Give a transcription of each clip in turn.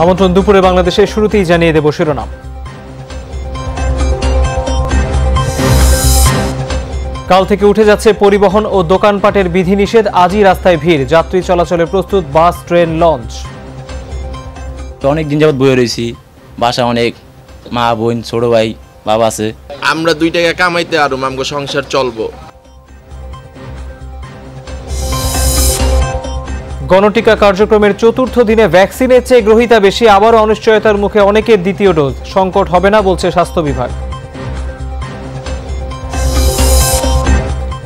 আমন্ত্রণ দুপুরে বাংলাদেশের শুরুতেই জানিয়ে দেব শিরোনাম। কাল থেকে উঠে যাচ্ছে পরিবহন ও দোকানপাটের বিধিনিষেধ। আজই রাস্তায় ভিড়, যাত্রী চলাচলে প্রস্তুত বাস, ট্রেন, লঞ্চ। অনেক দিন যাবত বয়ে রয়েছি, বাসা অনেক মা বোন ছোট ভাই বাবা আছে। আমরা 2 টাকা কামাইতে আরো আমগো সংসার চলবো। গণটিকা কার্যক্রমের চতুর্থ দিনে ভ্যাকসিনের চেয়ে গ্রহীতা বেশি, আবারও অনিশ্চয়তার মুখে অনেকের দ্বিতীয় ডোজ। সংকট হবে না বলছে স্বাস্থ্য বিভাগ।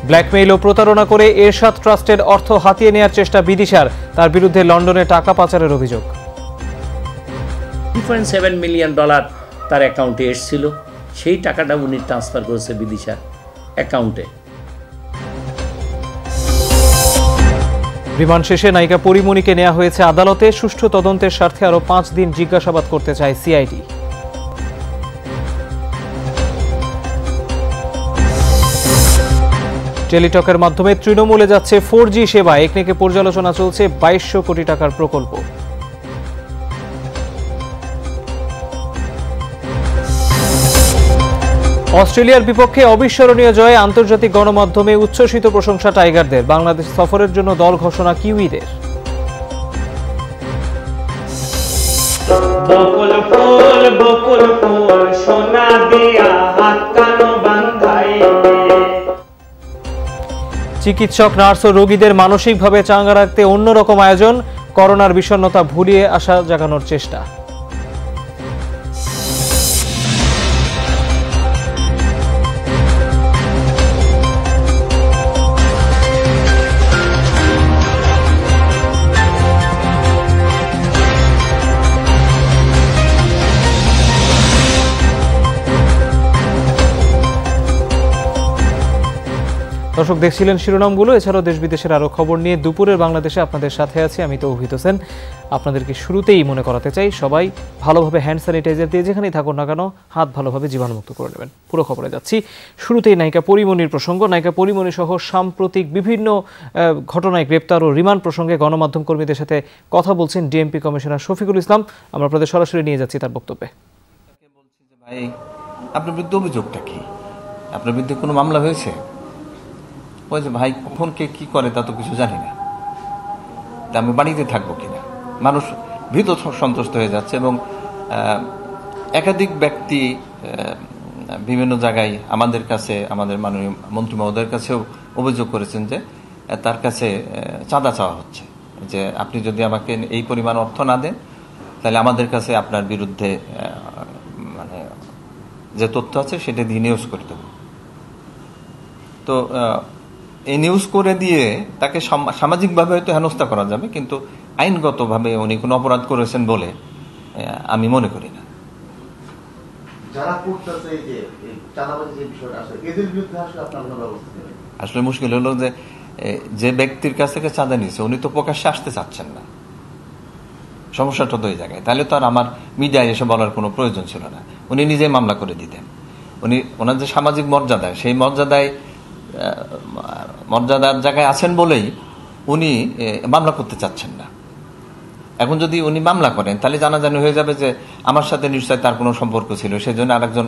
ব্ল্যাকমেইল ও প্রতারণা করে এরশাদ ট্রাস্টের অর্থ হাতিয়ে নেওয়ার চেষ্টা বিদিশার, তার বিরুদ্ধে লন্ডনে টাকা পাচারের অভিযোগ। $2.7 মিলিয়ন তার অ্যাকাউন্টে এসেছিল, সেই টাকাটা উনি ট্রান্সফার করেছে বিদিশার অ্যাকাউন্টে। রিমান্ড শেষে নায়িকা পরিমণিকে নেওয়া হয়েছে আদালতে। সুষ্ঠু তদন্তের স্বার্থে আরো 5 দিন জিজ্ঞাসাবাদ করতে চায় সিআইডি। টেলিটকের মাধ্যমে তৃণমূলে যাচ্ছে 4G সেবা। একনেকে পর্যালোচনা চলছে 2200 কোটি টাকার প্রকল্প। অস্ট্রেলিয়ার বিপক্ষে অবিস্মরণীয় জয়ে আন্তর্জাতিক গণমাধ্যমে উচ্ছ্বসিত প্রশংসা টাইগারদের। বাংলাদেশ সফরের জন্য দল ঘোষণা কিউইদের। চিকিৎসক, নার্স ও রোগীদের মানসিকভাবে চাঙ্গা রাখতে অন্যরকম আয়োজন। করোনার বিষণ্ণতা ভুলিয়ে আশা জাগানোর চেষ্টা। দর্শক দেখছিলেন শিরোনামগুলো। এছাড়াও দেশ বিদেশের আরো খবর নিয়ে দুপুরের বাংলাদেশে আপনাদের সাথে আছি আমি তৌহিদ হোসেন। আপনাদেরকে শুরুতেই মনে করাতে চাই, সবাই ভালোভাবে হ্যান্ড স্যানিটাইজার দিয়ে যেখানেই থাকুন না কেন হাত ভালোভাবে জীবাণুমুক্ত করে নেবেন। পুরো খবরে যাচ্ছি। শুরুতেই নায়িকা পরিমণির প্রসঙ্গ। নায়িকা পরিমণি সহ সাম্প্রতিক বিভিন্ন ঘটনায় গ্রেপ্তার ও রিমান্ড প্রসঙ্গে গণমাধ্যম কর্মীদের সাথে কথা বলছেন ডিএমপি কমিশনার শফিকুল ইসলাম। আমরা আপনাদের সরাসরি নিয়ে যাচ্ছি তার বক্তব্যে। ভাই, আপনার বিরুদ্ধে অভিযোগটা কি? আপনার বিরুদ্ধে কোনো মামলা হয়েছে? ভাই, কখন কে কি করে তা তো কিছু জানি না, তা আমি বাড়িতে থাকবো কিনা। মানুষ ভীত সন্ত্রস্ত হয়ে যাচ্ছে এবং একাধিক ব্যক্তি বিভিন্ন জায়গায় আমাদের কাছে, আমাদের মাননীয় মন্ত্রী মহোদয়ের কাছেও অভিযোগ করেছেন যে তার কাছে চাঁদা চাওয়া হচ্ছে, যে আপনি যদি আমাকে এই পরিমাণ অর্থ না দেন তাহলে আমাদের কাছে আপনার বিরুদ্ধে মানে যে তথ্য আছে সেটা দিয়ে নিউজ করে দেব। তো এই নিউজ করে দিয়ে তাকে সামাজিকভাবে হয়তো হেনস্থা করা যাবে, কিন্তু আইনগতভাবে উনি কোনো অপরাধ করেছেন বলে আমি মনে করি না। আসলে মুশকিল হলো যে ব্যক্তির কাছ থেকে চাঁদা নিয়েছে উনি তো প্রকাশ্যে আসতে চাচ্ছেন না। সমস্যাটা তো এই জায়গায়। তাহলে তো আর আমার মিডিয়ায় এসে বলার কোনো প্রয়োজন ছিল না, উনি নিজেই মামলা করে দিতেন। ওনার যে সামাজিক মর্যাদা, সেই মর্যাদার জায়গায় আছেন বলেই উনি মামলা করতে চাচ্ছেন না। এখন যদি উনি মামলা করেন তাহলে জানাজানি হয়ে যাবে যে আমার সাথে নিশ্চয় তার কোনো সম্পর্ক ছিল, সেজন্য আরেকজন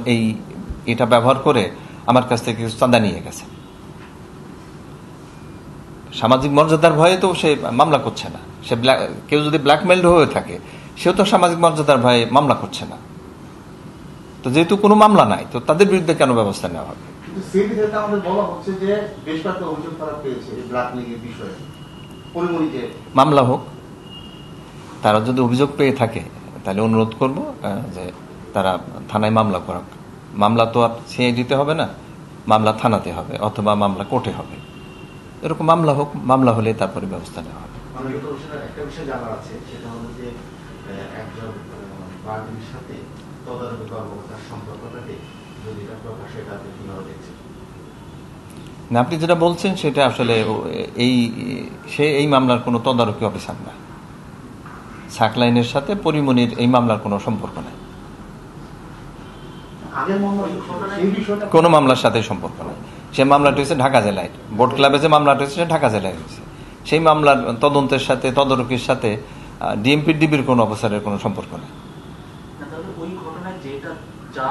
এটা ব্যবহার করে আমার কাছ থেকে চাঁদা নিয়ে গেছে। সামাজিক মর্যাদার ভয়ে তো সে মামলা করছে না। কেউ যদি ব্ল্যাকমেইলড হয়ে থাকে সেও তো সামাজিক মর্যাদার ভয়ে মামলা করছে না। তো যেহেতু কোনো মামলা নাই, তো তাদের বিরুদ্ধে কেন ব্যবস্থা নেওয়া হবে? মামলা হোক, তারা যদি অভিযোগ পেয়ে থাকে তাহলে অনুরোধ করব যে তারা থানায় মামলা করুক। মামলা তো আর সিআইডিতে হবে না, মামলা থানাতে হবে অথবা মামলা কোর্টে হবে। এরকম মামলা হোক, মামলা হলে তারপরে ব্যবস্থা নেওয়া হবে। একটা বিষয় জানার আছে, সেটা হলো যে একজন বাদীর সাথে তদারকি কর্মকর্তার সম্পর্কটাকে যদি এটা প্রকাশে তাতে কিভাবে দেখছেন? না, আপনি যেটা বলছেন সেটা আসলে এই মামলার কোনো তদারকি অফিসার না। সাকলাইনের সাথে পরিমণির এই মামলার কোনো সম্পর্ক নাই, কোনো মামলার সাথে সম্পর্ক নাই। সে মামলাটি হয়েছে ঢাকা জেলায়, বোট ক্লাবে যে মামলাটি হয়েছে ঢাকা জেলায় হয়েছে। সেই মামলার তদন্তের সাথে তদারকির সাথে ডিএমপি ডিবির কোনো অফিসারের কোনো সম্পর্ক নেই। তাহলে ওই ঘটনায় যেটা যা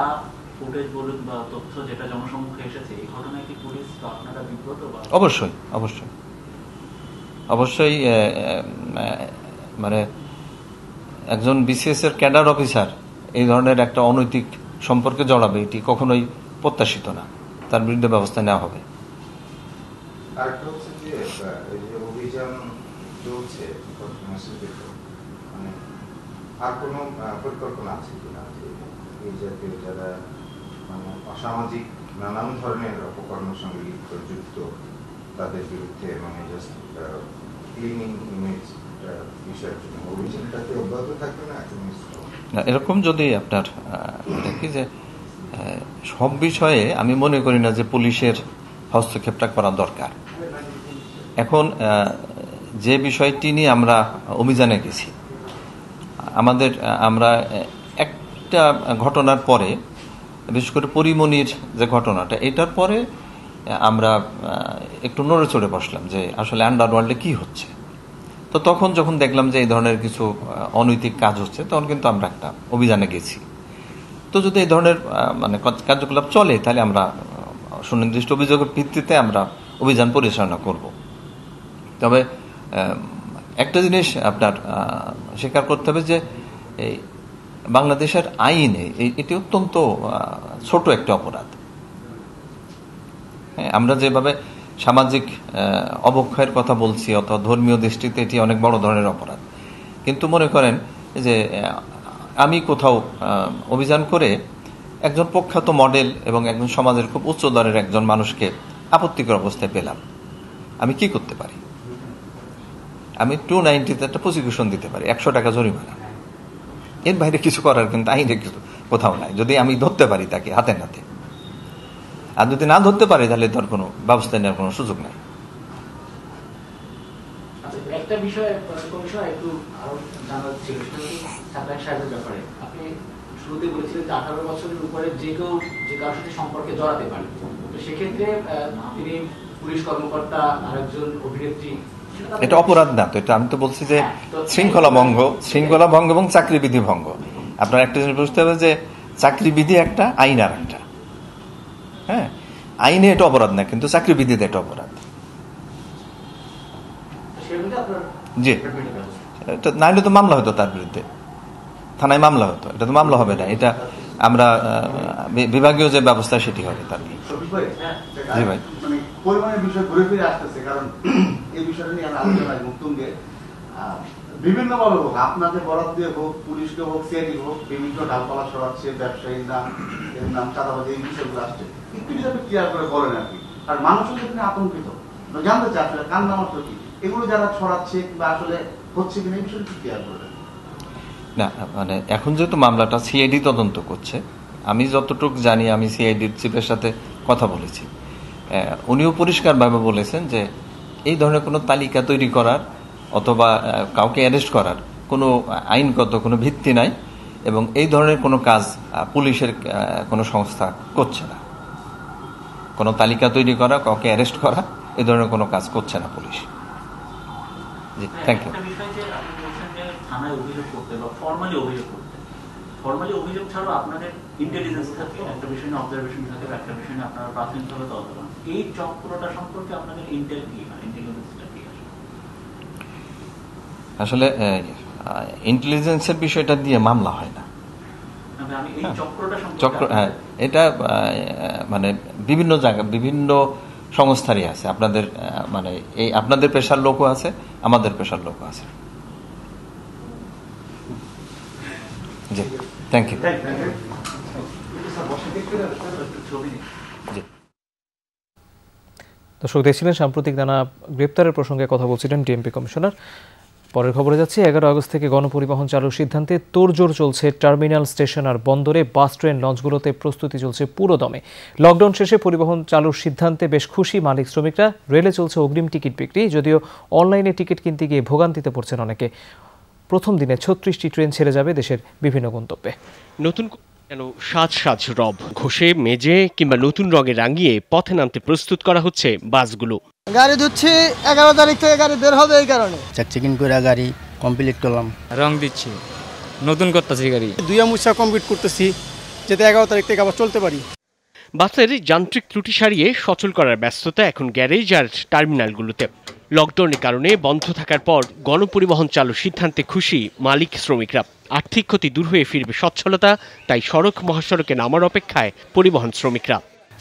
ফুটেজ বলুন বা তথ্য যেটা জনসম্মুখে এসেছে, এই ঘটনায় কি পুলিশ বা আপনারা বিব্রত? অবশ্যই অবশ্যই অবশ্যই মানে একজন বিসিএস এর ক্যাডার অফিসার এই ধরনের একটা অনৈতিক সম্পর্কে জড়াবে, এটি কখনোই প্রত্যাশিত না। তার বিরুদ্ধে ব্যবস্থা নেওয়া হবে। আরেকটা হচ্ছে যে এই যে অভিযান চলছে, মানে আর কোনো পরিকল্পনা আছে কিনা যে এই জাতীয় যারা মানে অসামাজিক নানান ধরনের অপকর্মের সঙ্গে যুক্ত তাদের বিরুদ্ধে মানে জাস্ট ক্লিনিং ইমেজ বিষয়ের জন্য অভিযানটাকে অব্যাহত থাকবে না? এরকম যদি আপনার দেখি যে সব বিষয়ে আমি মনে করি না যে পুলিশের হস্তক্ষেপটা করা দরকার। এখন যে বিষয়টি নিয়ে আমরা অভিযানে গেছি, আমরা একটা ঘটনার পরে, বিশেষ করে পরিমণির যে ঘটনাটা, এটার পরে আমরা একটু নড়ে চড়ে বসলাম যে আসলে আন্ডারওয়ার্ল্ডে কি হচ্ছে। তো তখন যখন দেখলাম যে এই ধরনের কিছু অনৈতিক কাজ হচ্ছে, তখন কিন্তু আমরা একটা অভিযানে গেছি। তো যদি এই ধরনের মানে কার্যকলাপ চলে, তাহলে আমরা সুনির্দিষ্ট অভিযোগের ভিত্তিতে আমরা অভিযান পরিচালনা করব। তবে একটা জিনিস আপনার স্বীকার করতে হবে যে এই বাংলাদেশের আইনে এটি অত্যন্ত ছোট একটা অপরাধ। আমরা যেভাবে সামাজিক অবক্ষয়ের কথা বলছি অথবা ধর্মীয় দৃষ্টিতে এটি অনেক বড় ধরনের অপরাধ, কিন্তু মনে করেন যে আমি কোথাও অভিযান করে একজন প্রখ্যাত মডেল এবং একজন সমাজের খুব উচ্চ দরের একজন মানুষকে আপত্তিকর অবস্থায় পেলাম, আমি কি করতে পারি? আমি 290-তে একটা প্রসিকিউশন দিতে পারি, 100 টাকা জরিমানা। এর বাইরে কিছু করার কিন্তু আইনে কোথাও নাই, যদি আমি ধরতে পারি তাকে হাতে নাতে। আর যদি না ধরতে পারি, তাহলে তার কোনো ব্যবস্থা নেওয়ার কোনো সুযোগ নাই। একটা বিষয় একটু আরো জানার ছিল, সাপ্লাই সাহেবের ব্যাপারে। আপনি শুরুতে বলেছিলেন যে 18 বছরের উপরে যে কেউ যে কারোর সাথে সম্পর্কে জড়াতে পারে। তো সেক্ষেত্রে তিনি পুলিশ কর্মকর্তা, আরেকজন অভিনেত্রী, এটা অপরাধ না তো? এটা আমি তো বলছি যে শৃঙ্খলা ভঙ্গ এবং চাকরিবিধি ভঙ্গ। আপনার একটা জিনিস বুঝতে হবে যে চাকরিবিধি একটা, আইন আর একটা। হ্যাঁ, আইনে এটা অপরাধ না, কিন্তু চাকরিবিধিতে এটা অপরাধ। জি, এটা না হলে তো মামলা হতো তার বিরুদ্ধে, থানায় মামলা হতো। এটা তো মামলা হবে না, এটা আমরা বিভাগীয় যে ব্যবস্থা সেটি হবে তার। জি ভাই, মানে পরিমাণের বিষয় ঘুরে ফিরে আসতেছে, কারণ এই বিষয়টা নিয়ে আলোচনায় মুক্তুঙ্গে বিভিন্নভাবে হোক, আপনাদের বরাদ দিয়ে হোক, পুলিশকে হোক, সিআইডি হোক, বিভিন্ন ডালপালা সরাচ্ছে, ব্যবসায়ীর নাম চাঁদাবাজি, এই বিষয়গুলো আসছে। একটু যদি আপনি ক্লিয়ার করে বলেন আর কি, আর মানুষও যেখানে আতঙ্কিত জানতে চায় আসলে কার নাম অর্থ কি, এগুলো যারা ছড়াচ্ছে বা আসলে হচ্ছে কিনা, এই বিষয়টা ক্লিয়ার করে না। মানে এখন যেহেতু মামলাটা সিআইডি তদন্ত করছে, আমি যতটুকু জানি, আমি সিআইডির চিফের সাথে কথা বলেছি, উনিও পরিষ্কারভাবে বলেছেন যে এই ধরনের কোনো তালিকা তৈরি করার অথবা কাউকে অ্যারেস্ট করার কোনো আইনগত কোনো ভিত্তি নাই, এবং এই ধরনের কোনো কাজ পুলিশের কোনো সংস্থা করছে না। কোনো তালিকা তৈরি করা, কাউকে অ্যারেস্ট করা, এই ধরনের কোনো কাজ করছে না পুলিশ। G, thank you. থানায় অভিযোগ করতে বা ফর্মালি অভিযোগ করতে, ফর্মালি অভিযোগ ছাড়াও আপনাদের ইন্টেলিজেন্স থাকে, একটা বিষয় নিয়ে অবজারভেশন থাকে, একটা বিষয় নিয়ে আপনারা প্রাথমিকভাবে তদন্ত করেন। এই চক্রটা সম্পর্কে আপনাদের ইন্টেল কি, মানে ইন্টেলিজেন্সটা কি? আসলে ইন্টেলিজেন্সের বিষয়টা দিয়ে মামলা হয় না। আমি এই চক্র, হ্যাঁ, এটা মানে বিভিন্ন জায়গা, বিভিন্ন সংস্থারই আছে। আপনাদের মানে এই আপনাদের পেশার লোকও আছে, আমাদের পেশার লোকও আছে। জি, থ্যাংক ইউ। দর্শক দেখছিলেন সাম্প্রতিক নানা গ্রেপ্তারের প্রসঙ্গে কথা বলছিলেন ডিএমপি কমিশনার। পরের খবরে যাচ্ছি। 11 আগস্ট থেকে গণপরিবহন চালুর সিদ্ধান্তে তোড়জোড় চলছে টার্মিনাল, স্টেশন আর বন্দরে। বাস, ট্রেন, লঞ্চগুলোতে প্রস্তুতি চলছে পুরো দমে। লকডাউন শেষে পরিবহন চালুর সিদ্ধান্তে বেশ খুশি মালিক শ্রমিকরা। রেলে চলছে অগ্রিম টিকিট বিক্রি, যদিও অনলাইনে টিকিট কিনতে গিয়ে ভোগান্তিতে পড়ছেন অনেকে। প্রথম দিনে 36টি ট্রেন ছেড়ে যাবে দেশের বিভিন্ন গন্তব্যে। নতুন যেন সাজ সাজ রব ঘষে মেজে কিংবা নতুন রঙে রাঙিয়ে পথে নামতে প্রস্তুত করা হচ্ছে বাসগুলো। গাড়ি ধুচ্ছি 11 তারিখ থেকে গাড়ি বের হবে, এই কারণে চেক চেকিং করে গাড়ি কমপ্লিট করলাম। রং দিচ্ছি, নতুন করতেছি গাড়ি। 2 মুসা কমপ্লিট করতেছি, যাতে 11 তারিখ থেকে আবার চলতে পারি। বাসের যান্ত্রিক ত্রুটি সারিয়ে সচল করার ব্যস্ততা এখন গ্যারেজ আর টার্মিনালগুলোতে। লকডাউনের কারণে বন্ধ থাকার পর গণপরিবহন চালুর সিদ্ধান্তে খুশি মালিক শ্রমিকরা। আর্থিক ক্ষতি দূর হয়ে ফিরবে সচ্ছলতা, তাই সড়ক মহাসড়কে নামার অপেক্ষায় পরিবহন শ্রমিকরা।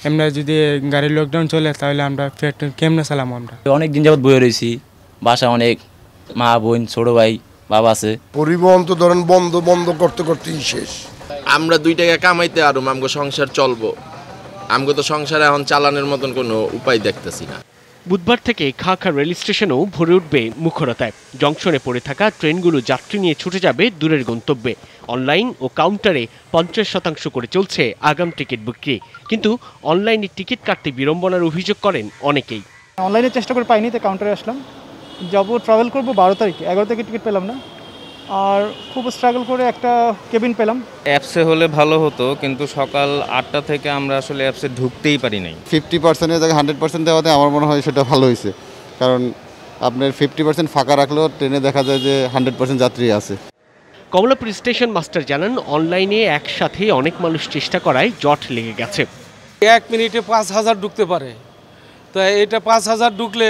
আমরা যদি গাড়ির লকডাউন চলে তাহলে আমরা কেমনে চালাম? আমরা অনেক দিন যাবত বয়ে রয়েছি, বাসা অনেক মা বোন ছোট ভাই বাবা আছে। পরিবহন তো ধরেন বন্ধ করতে করতেই শেষ। আমরা 2 টাকা কামাইতে আরো আমগো সংসার চলবো। আমগো তো সংসারে এখন চালানোর মতন কোনো উপায় দেখতেছি না। বুধবার থেকে খাঁ রেল স্টেশনও ভরে উঠবে মুখরতায়। জংশনে পড়ে থাকা ট্রেনগুলো যাত্রী নিয়ে ছুটে যাবে দূরের গন্তব্যে। অনলাইন ও কাউন্টারে 50% করে চলছে আগাম টিকিট বিক্রি, কিন্তু অনলাইনে টিকিট কাটতে বিড়ম্বনার অভিযোগ করেন অনেকেই। অনলাইনে চেষ্টা করে পাইনি, তো কাউন্টারে আসলাম। যাব ট্রাভেল করব 12 তারিখে, 11 তারিখে টিকিট পেলাম না, আর খুব স্ট্রাগল করে একটা কেবিন পেলাম। অ্যাপসে হলে ভালো হতো, কিন্তু সকাল 8টা থেকে আমরা আসলে অ্যাপসে ঢুকতেই পারি নাই। 50%-এর জায়গায় 100% দেওয়াতে আমার মনে হয় সেটা ভালো হয়েছে, কারণ আপনার 50% ফাঁকা রাখলেও ট্রেনে দেখা যায় যে 100% যাত্রী আছে। কমলাপুর স্টেশন মাস্টার জানান, অনলাইনে একসাথে অনেক মানুষ চেষ্টা করায় জট লেগে গেছে। 1 মিনিটে 5000 ঢুকতে পারে, তো এটা 5000 ঢুকলে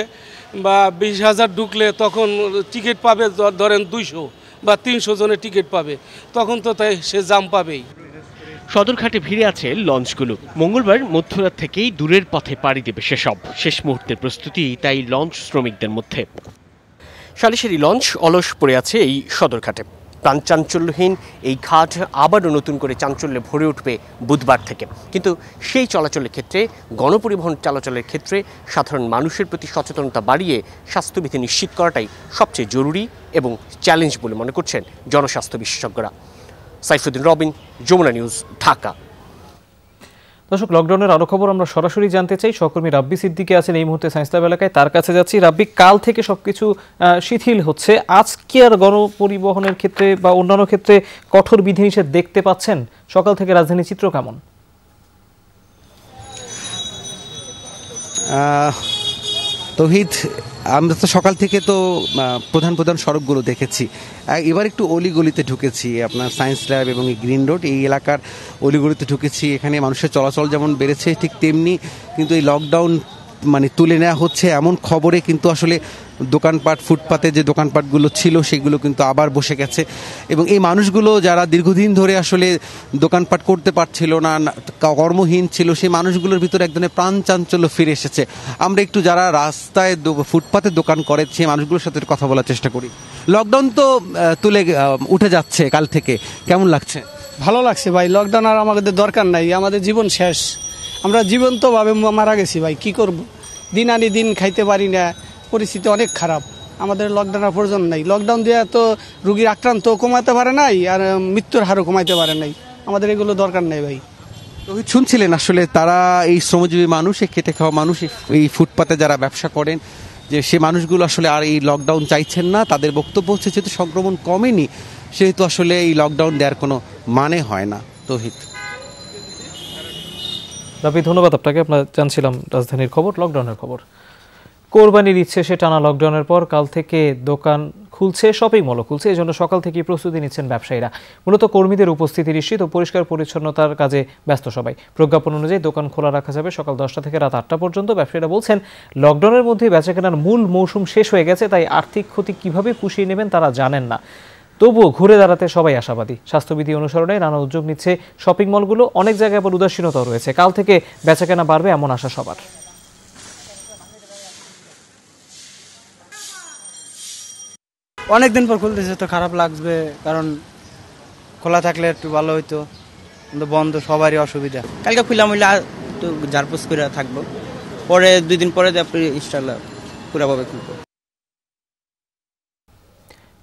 বা 20,000 ঢুকলে তখন টিকিট পাবে ধরেন 200 বা 300 জনের টিকিট পাবে, তখন তো তাই সে জাম পাবেই। সদরঘাটে ভিড়ে আছে লঞ্চগুলো। মঙ্গলবার মধ্যরাত থেকেই দূরের পথে পাড়ি দেবে সেসব। শেষ মুহূর্তের প্রস্তুতি তাই লঞ্চ শ্রমিকদের মধ্যে। সারি সারি লঞ্চ অলস পড়ে আছে এই সদরঘাটে। প্রাণচাঞ্চল্যহীন এই ঘাট আবারও নতুন করে চাঞ্চল্যে ভরে উঠবে বুধবার থেকে, কিন্তু সেই চলাচলের ক্ষেত্রে, গণপরিবহন চলাচলের ক্ষেত্রে সাধারণ মানুষের প্রতি সচেতনতা বাড়িয়ে স্বাস্থ্যবিধি নিশ্চিত করাটাই সবচেয়ে জরুরি এবং চ্যালেঞ্জ বলে মনে করছেন জনস্বাস্থ্য বিশেষজ্ঞরা। সাইফুদ্দিন রবিন, যমুনা নিউজ, ঢাকা। দর্শক, লকডাউনের আরো খবর আমরা সরাসরি জানতে চাই। সহকর্মী রাব্বি সিদ্দিকী আছেন এই মুহূর্তে সায়েন্স ল্যাব এলাকায়, তার কাছে যাচ্ছি। রাব্বি, কাল থেকে সবকিছু শিথিল হচ্ছে, আজকে আর গণপরিবহনের ক্ষেত্রে বা অন্যান্য ক্ষেত্রে কঠোর বিধিনিষেধ দেখতে পাচ্ছেন? সকাল থেকে রাজধানীর চিত্র কেমন? তৌহিদ, আমরা তো সকাল থেকে তো প্রধান সড়কগুলো দেখেছি, এবার একটু অলিগলিতে ঢুকেছি। আপনার সায়েন্স ল্যাব এবং গ্রিন রোড এই এলাকার অলিগলিতে ঢুকেছি। এখানে মানুষের চলাচল যেমন বেড়েছে, ঠিক তেমনি কিন্তু এই লকডাউন তুলে নেওয়া হচ্ছে এমন খবরে কিন্তু আসলে দোকানপাট, ফুটপাতে যে দোকানপাটগুলো ছিল সেগুলো কিন্তু আবার বসে গেছে, এবং এই মানুষগুলো যারা দীর্ঘদিন ধরে আসলে দোকানপাট করতে পারছিল না, কর্মহীন ছিল, সেই মানুষগুলোর ভিতরে এক ধরনের প্রাণ চাঞ্চল্য ফিরে এসেছে। আমরা একটু যারা রাস্তায় ফুটপাতে দোকান করে সেই মানুষগুলোর সাথে কথা বলার চেষ্টা করি। লকডাউন তো তুলে উঠে যাচ্ছে কাল থেকে, কেমন লাগছে? ভালো লাগছে ভাই, লকডাউন আর আমাদের দরকার নাই, আমাদের জীবন শেষ, আমরা জীবন্তভাবে মারা গেছি ভাই। কি করব, দিন আনি দিন খাইতে পারি না, পরিস্থিতি অনেক খারাপ। আমাদের লকডাউনের প্রয়োজন নাই। লকডাউন দিয়ে তো রোগীর আক্রান্ত কমাতে পারে নাই, আর মৃত্যুর হারও কমাইতে পারে নাই। আমাদের এগুলো দরকার নাই ভাই। শুনছিলেন আসলে তারা এই শ্রমজীবী মানুষ, এই খেটে খাওয়া মানুষ, এই ফুটপাতে যারা ব্যবসা করেন, যে সে মানুষগুলো আসলে আর এই লকডাউন চাইছেন না। তাদের বক্তব্য হচ্ছে যেহেতু সংক্রমণ কমেনি, সেহেতু আসলে এই লকডাউন দেওয়ার কোনো মানে হয় না। তৌহিদ, রাব্বি, ধন্যবাদ আপনাকে। আমরা জানছিলাম রাজধানীর খবর, লকডাউনের খবর। কোরবানির ইচ্ছে সে টানা লকডাউনের পর কাল থেকে দোকান খুলছে, শপিং মলও খুলছে। এই জন্য সকাল থেকেই প্রস্তুতি নিচ্ছেন ব্যবসায়ীরা। মূলত কর্মীদের উপস্থিতি নিশ্চিত ও পরিষ্কার পরিচ্ছন্নতার কাজে ব্যস্ত সবাই। প্রজ্ঞাপন অনুযায়ী দোকান খোলা রাখা যাবে সকাল 10টা থেকে রাত 8টা পর্যন্ত। ব্যবসায়ীরা বলছেন, লকডাউনের মধ্যে বেচাকেনার মূল মৌসুম শেষ হয়ে গেছে, তাই আর্থিক ক্ষতি কিভাবে পুষিয়ে নেবেন তারা জানেন না। তবুও ঘুরে দাঁড়াতে সবাই আশাবাদী। স্বাস্থ্যবিধি অনুসরণে নানা উদ্যোগ নিচ্ছে শপিং মলগুলো। অনেক জায়গায় আবার উদাসীনতাও রয়েছে। কাল থেকে বেচাকেনা বাড়বে এমন আশা সবার। অনেকদিন পর খুলতেছে তো খারাপ লাগবে, কারণ খোলা থাকলে একটু ভালো হইতো, কিন্তু বন্ধ সবারই অসুবিধা। কালকে খুললাম হইলে একটু ঝাড়পোছ করে থাকবো, পরে 2 দিন পরে আপনি ইনশাআল্লাহ পুরোভাবে খুলবো।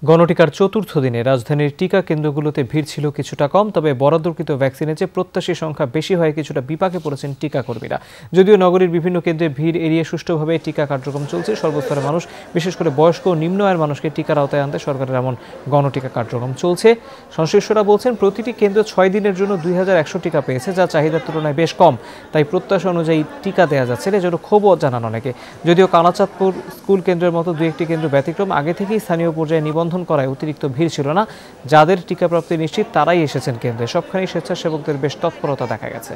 গণটিকার চতুর্থ দিনে রাজধানীর টিকা কেন্দ্রগুলোতে ভিড় ছিল কিছুটা কম, তবে বরাদ্দকৃত ভ্যাকসিনের চেয়ে প্রত্যাশী সংখ্যা বেশি হয় কিছুটা বিপাকে পড়েছেন টিকাকর্মীরা। যদিও নগরীর বিভিন্ন কেন্দ্রে ভিড় এড়িয়ে সুষ্ঠুভাবে টিকা কার্যক্রম চলছে। সর্বস্তরের মানুষ, বিশেষ করে বয়স্ক ও নিম্ন আয়ের মানুষকে টিকার আওতায় আনতে সরকারের এমন গণটিকা কার্যক্রম চলছে। সংশ্লিষ্টরা বলছেন, প্রতিটি কেন্দ্র 6 দিনের জন্য 2100 টিকা পেয়েছে, যা চাহিদার তুলনায় বেশ কম। তাই প্রত্যাশা অনুযায়ী টিকা দেওয়া যাচ্ছে না, এজন্য ক্ষোভও জানান অনেকে। যদিও কালাচাঁদপুর স্কুল কেন্দ্রের মতো 2-1টি কেন্দ্র ব্যতিক্রম, আগে থেকেই স্থানীয় পর্যায়ে নিবন্ধন নিবন্ধন করায় অতিরিক্ত ভিড় ছিল না। যাদের টিকাপ্রাপ্তি নিশ্চিত তারাই এসেছেন কেন্দ্রে। সবখানেই স্বেচ্ছাসেবকদের বেশ তৎপরতা দেখা গেছে।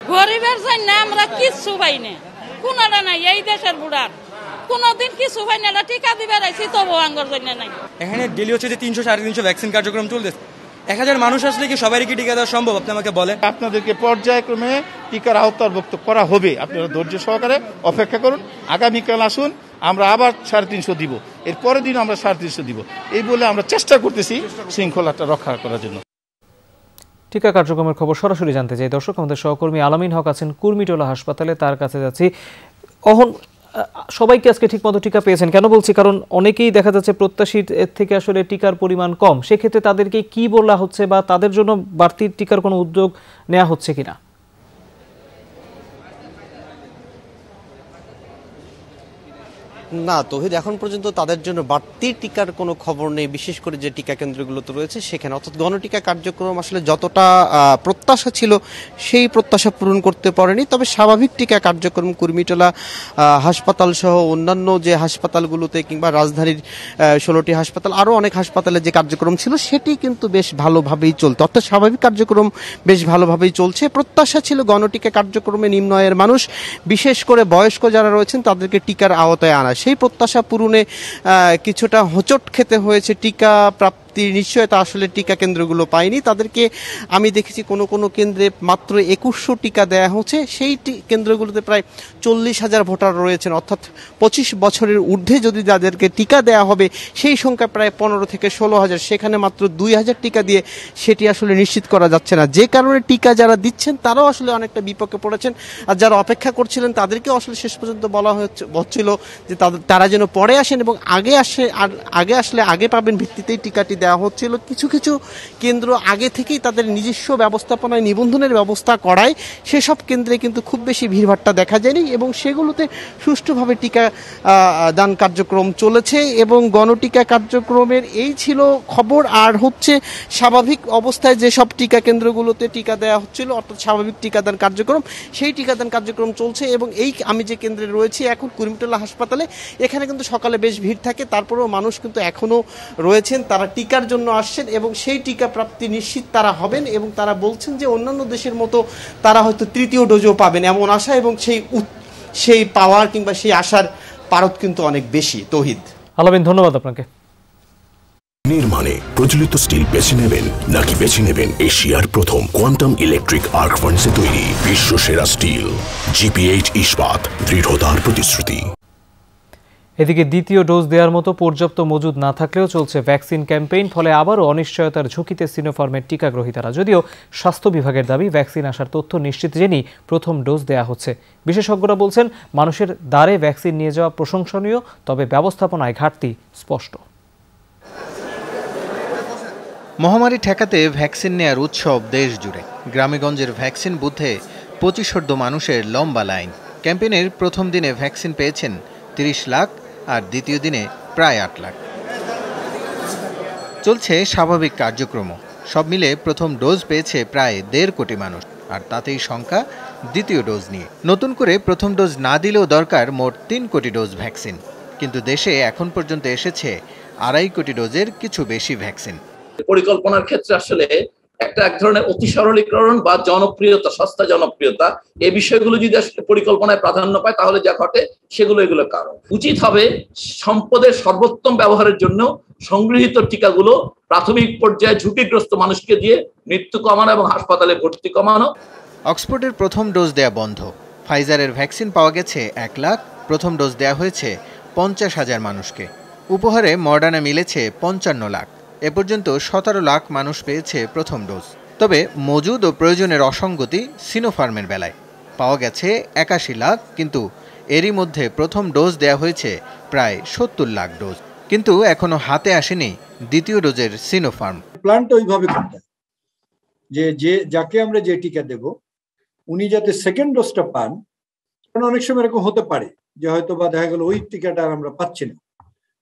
গরিবের জন্য আমরা কিচ্ছু পাই না, কোনটা নাই। এই দেশের বুড়ার কোনদিন কিছু পাই না, টিকা দিবে রাইছি তবু আঙ্গর জন্য নাই। এখানে ডেলি হচ্ছে যে 300-350 ভ্যাকসিন কার্যক্রম চলতেছে। 1000 মানুষ আসলে কি সবারই কি টিকা দেওয়া সম্ভব? আপনি আমাকে বলেন। আপনাদেরকে পর্যায়ক্রমে টিকার আওতাভুক্ত করা হবে। আপনারা ধৈর্য সহকারে অপেক্ষা করুন। আগামীকাল আসুন, আমরা আবার 350 দিব, এর পরের দিন আমরা 350 দিব। এই বলে আমরা চেষ্টা করতেছি শৃঙ্খলাটা রক্ষা করার জন্য। টিকা কার্যক্রমের খবর সরাসরি জানতে চাই দর্শক, আমাদের সহকর্মী আলামিন হক আছেন কুর্মিটোলা হাসপাতালে, তার কাছে যাচ্ছি। অহন, সবাইকে আজকে ঠিকমতো টিকা পেয়েছেন? কেন বলছি, কারণ অনেকেই দেখা যাচ্ছে প্রত্যাশিত থেকে আসলে টিকার পরিমাণ কম। সেক্ষেত্রে তাদেরকে কি বলা হচ্ছে বা তাদের জন্য বাড়তি টিকার কোনো উদ্যোগ নেওয়া হচ্ছে কিনা? না তৌহিদ, এখন পর্যন্ত তাদের জন্য বাড়তি টিকার কোনো খবর নেই। বিশেষ করে যে টিকা কেন্দ্রগুলোতে রয়েছে সেখানে, অর্থাৎ গণটিকা কার্যক্রম আসলে যতটা প্রত্যাশা ছিল সেই প্রত্যাশা পূরণ করতে পারেনি। তবে স্বাভাবিক টিকা কার্যক্রম কুর্মিটোলা হাসপাতাল সহ অন্যান্য যে হাসপাতালগুলোতে কিংবা রাজধানীর 16টি হাসপাতাল, আরও অনেক হাসপাতালে যে কার্যক্রম ছিল সেটি কিন্তু বেশ ভালোভাবেই চলতো, অর্থাৎ স্বাভাবিক কার্যক্রম বেশ ভালোভাবেই চলছে। প্রত্যাশা ছিল গণটিকা কার্যক্রমে নিম্ন আয়ের মানুষ, বিশেষ করে বয়স্ক যারা রয়েছেন তাদেরকে টিকার আওতায় আনা। সেই প্রত্যাশা পূরণে কিছুটা হোঁচট খেতে হয়েছে। টিকা প্রাপ্তি নিশ্চয়তা আসলে টিকা কেন্দ্রগুলো পায়নি। তাদেরকে আমি দেখেছি কোনো কোনো কেন্দ্রে মাত্র 2100 টিকা দেওয়া হচ্ছে। সেই কেন্দ্রগুলোতে প্রায় 40,000 ভোটার রয়েছেন, অর্থাৎ 25 বছরের ঊর্ধ্বে যদি যাদেরকে টিকা দেওয়া হবে সেই সংখ্যা প্রায় 15 থেকে 16,000, সেখানে মাত্র 2,000 টিকা দিয়ে সেটি আসলে নিশ্চিত করা যাচ্ছে না। যে কারণে টিকা যারা দিচ্ছেন তারাও আসলে অনেকটা বিপক্ষে পড়েছেন, আর যারা অপেক্ষা করছিলেন তাদেরকেও আসলে শেষ পর্যন্ত বলা হচ্ছিল যে তারা যেন পরে আসেন এবং আগে আসলে আগে পাবেন ভিত্তিতেই টিকাটি দেওয়া হচ্ছিল। কিছু কিছু কেন্দ্র আগে থেকেই তাদের নিজস্ব ব্যবস্থাপনায় নিবন্ধনের ব্যবস্থা করায় সেসব কেন্দ্রে কিন্তু খুব বেশি ভিড়ভাট্টা দেখা যায়নি এবং সেগুলোতে সুষ্ঠুভাবে টিকা দান কার্যক্রম চলেছে এবং গণটিকা কার্যক্রমের এই ছিল খবর। আর হচ্ছে স্বাভাবিক অবস্থায় যেসব টিকা কেন্দ্রগুলোতে টিকা দেওয়া হচ্ছিল, অর্থাৎ স্বাভাবিক টিকাদান কার্যক্রম, সেই টিকাদান কার্যক্রম চলছে। এবং এই আমি যে কেন্দ্রে রয়েছি এখন কুর্মিটোলা হাসপাতালে, এখানে কিন্তু সকালে বেশ ভিড় থাকে, তারপরেও মানুষ কিন্তু এখনও রয়েছেন, তারা টিকার জন্য আসছেন এবং সেই টিকা প্রাপ্তি নিশ্চিত তারা হবেন এবং তারা বলছেন যে অন্যান্য দেশের মতো তারা হয়তো তৃতীয় ডোজও পাবেন এমন আশা, এবং সেই পাওয়ার কিংবা সেই আশার পারদ কিন্তু অনেক বেশি। তৌহিদ, আলামিন, ধন্যবাদ আপনাকে। নির্মাণে প্রচলিত স্টিল বেছে নেবেন নাকি বেছে নেবেন এশিয়ার প্রথম কোয়ান্টাম ইলেকট্রিক আর্ক ফার্নেসে তৈরি বিশ্ব সেরা স্টিল? জিপিএইচ ইস্পাত, দৃঢ়তার প্রতিশ্রুতি। এদিকে দ্বিতীয় ডোজ দেওয়ার মতো পর্যাপ্ত মজুদ না থাকলেও চলছে ভ্যাকসিন ক্যাম্পেইন, ফলে আবারও অনিশ্চয়তার ঝুঁকিতে সিনোফার্মের টিকা গ্রহীতারা। যদিও স্বাস্থ্য বিভাগের দাবি ভ্যাকসিন আসার তথ্য নিশ্চিত জেনেই প্রথম ডোজ দেওয়া হচ্ছে। বিশেষজ্ঞরা বলছেন মানুষের দ্বারে ভ্যাকসিন নিয়ে যাওয়া প্রশংসনীয়, তবে ব্যবস্থাপনায় ঘাটতি স্পষ্ট। মহামারী ঠেকাতে ভ্যাকসিন নেয়ার উৎসব দেশ জুড়ে। গ্রামেগঞ্জের ভ্যাকসিন বুথে 2500 মানুষের লম্বা লাইন। ক্যাম্পেইনের প্রথম দিনে ভ্যাকসিন পেয়েছেন 30 লাখ, আর দ্বিতীয় দিনে প্রায় 8 লাখ। চলছে স্বাভাবিক কার্যক্রম। সব মিলে প্রথম ডোজ পেয়েছে প্রায় 1.5 কোটি মানুষ, আর তাতেই সংখ্যা দ্বিতীয় ডোজ নিয়ে। নতুন করে প্রথম ডোজ না দিলেও দরকার মোট 3 কোটি ডোজ ভ্যাকসিন, কিন্তু দেশে এখন পর্যন্ত এসেছে 2.5 কোটি ডোজের কিছু বেশি ভ্যাকসিন। পরিকল্পনার ক্ষেত্রে আসলে এক ধরনের অতি সরলীকরণ বা জনপ্রিয়তা, সস্তা জনপ্রিয়তা, এই বিষয়গুলো যদি আসলে পরিকল্পনায় প্রাধান্য পায় তাহলে যা ঘটে এগুলো কারণ। উচিত হবে সম্পদের সর্বোত্তম ব্যবহারের জন্য সংগৃহীত টিকাগুলো প্রাথমিক পর্যায়ে ঝুঁকিগ্রস্ত মানুষকে দিয়ে মৃত্যু কমানো এবং হাসপাতালে ভর্তি কমানো। অক্সফোর্ডের প্রথম ডোজ দেয়া বন্ধ। ফাইজারের ভ্যাকসিন পাওয়া গেছে 1 লাখ, প্রথম ডোজ দেয়া হয়েছে 50,000 মানুষকে। উপহারে মডার্না মিলেছে 55 লাখ। এ পর্যন্ত 17 লাখ মানুষ পেয়েছে প্রথম ডোজ। তবে মজুদ ও প্রয়োজনের অসঙ্গতি সিনোফার্মের বেলায়। পাওয়া গেছে 81 লাখ, কিন্তু এরই মধ্যে প্রথম ডোজ দেয়া হয়েছে প্রায় 70 লাখ ডোজ, কিন্তু এখনো হাতে আসেনি দ্বিতীয় ডোজের সিনোফার্ম। প্ল্যানটা ওইভাবে করতে যে যাকে আমরা যে টিকা দেব উনি যাতে সেকেন্ড ডোজটা পান। কারণ অনেক সময় এরকম হতে পারে যে হয়তো বা দেখা গেল ওই টিকাটা আর আমরা পাচ্ছি না,